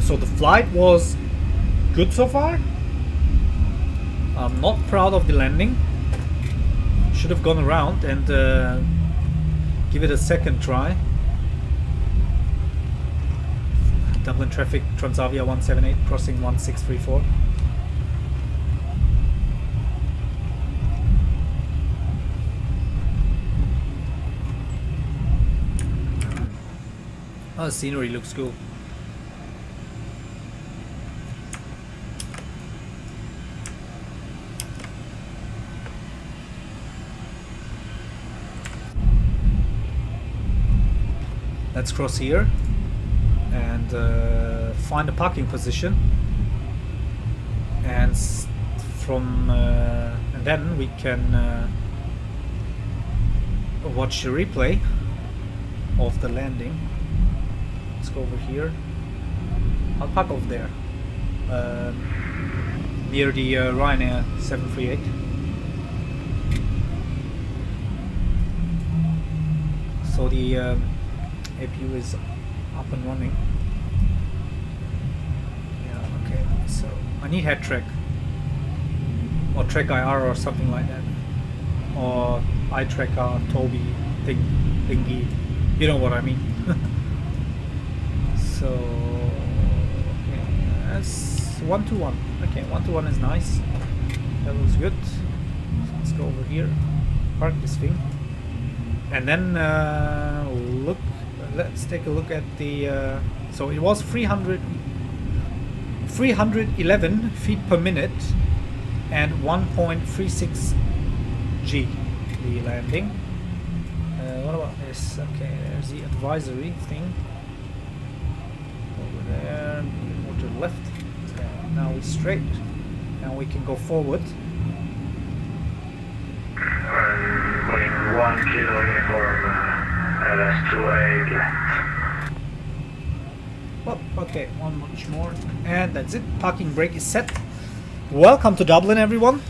So the flight was good so far. I'm not proud of the landing. Should have gone around and give it a second try. Dublin traffic, Transavia 178 crossing 1634. Oh, the scenery looks cool. Let's cross here and find a parking position, and and then we can watch the replay of the landing. Let's go over here. I'll park over there, near the Ryanair 738. So the APU is up and running. Yeah, okay. So I need head track or track IR or something like that, or iTracker, Toby thingy. You know what I mean. So okay, that's 1-to-1. Okay, 1-to-1 is nice. That looks good. So let's go over here, park this thing, and then look. Let's take a look at the. So it was 311 feet per minute and 1.36 G the landing. What about this? Okay, there's the advisory thing over there. More to the left. Okay, now we're straight. Now we can go forward. Going 1 kilo uniform. LS28 left. Oh, okay, one much more, and that's it. Parking brake is set. Welcome to Dublin, everyone.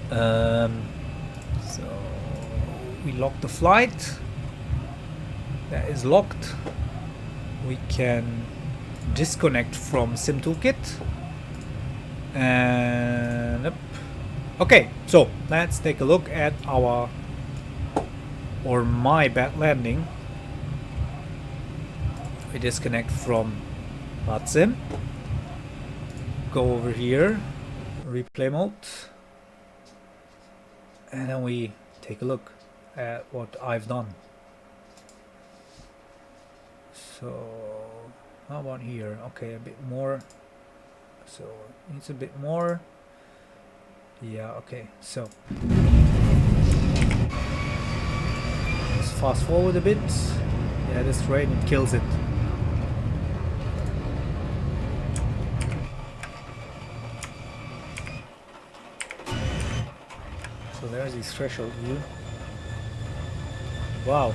So we locked the flight. That is locked. We can disconnect from Sim Toolkit. And yep. Okay, so let's take a look at our my bad landing. We disconnect from VATSIM. Go over here, replay mode, and then we take a look at what I've done. So how about here? Okay, a bit more. So it's a bit more. Yeah, okay, so let's fast forward a bit. Yeah, this rain, it kills it. So there's this threshold view. Wow.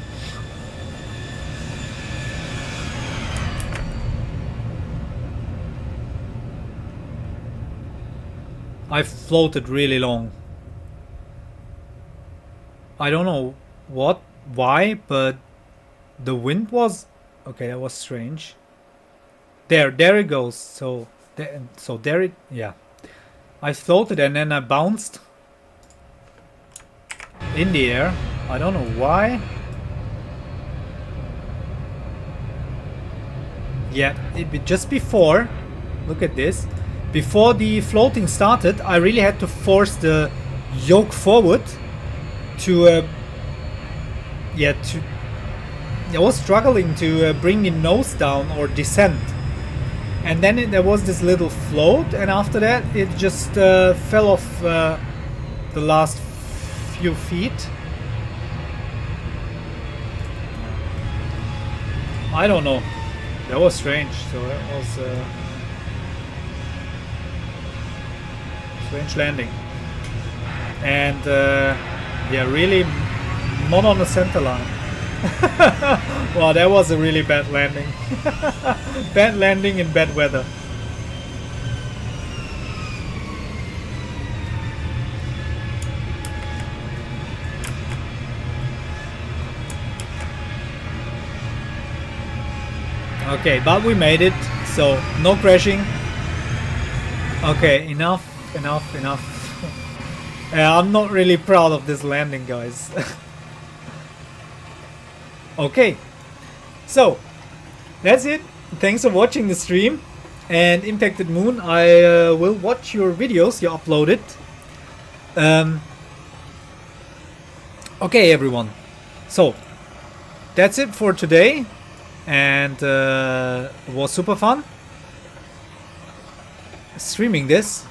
I floated really long. I don't know why, but the wind was okay. That was strange. There it goes. So there it, yeah. I floated and then I bounced in the air. I don't know why. Yeah, just before. Look at this. Before the floating started, I really had to force the yoke forward to I was struggling to bring the nose down or descend, and then there was this little float, and after that it just fell off the last few feet. I don't know, that was strange. So that was strange landing, and yeah, really not on the center line. Wow, that was a really bad landing. Bad landing in bad weather. Okay, but we made it, so no crashing. Okay, enough. I'm not really proud of this landing, guys. Okay, so that's it. Thanks for watching the stream. And Impacted Moon, I will watch your videos you uploaded. Okay, everyone. So that's it for today, and it was super fun streaming this.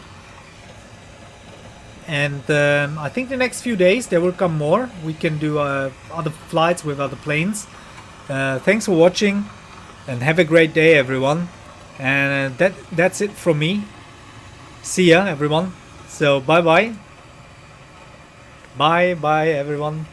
And I think the next few days there will come more. We can do other flights with other planes. Thanks for watching, and have a great day, everyone. And that's it from me. See ya, everyone. So bye bye. Bye everyone.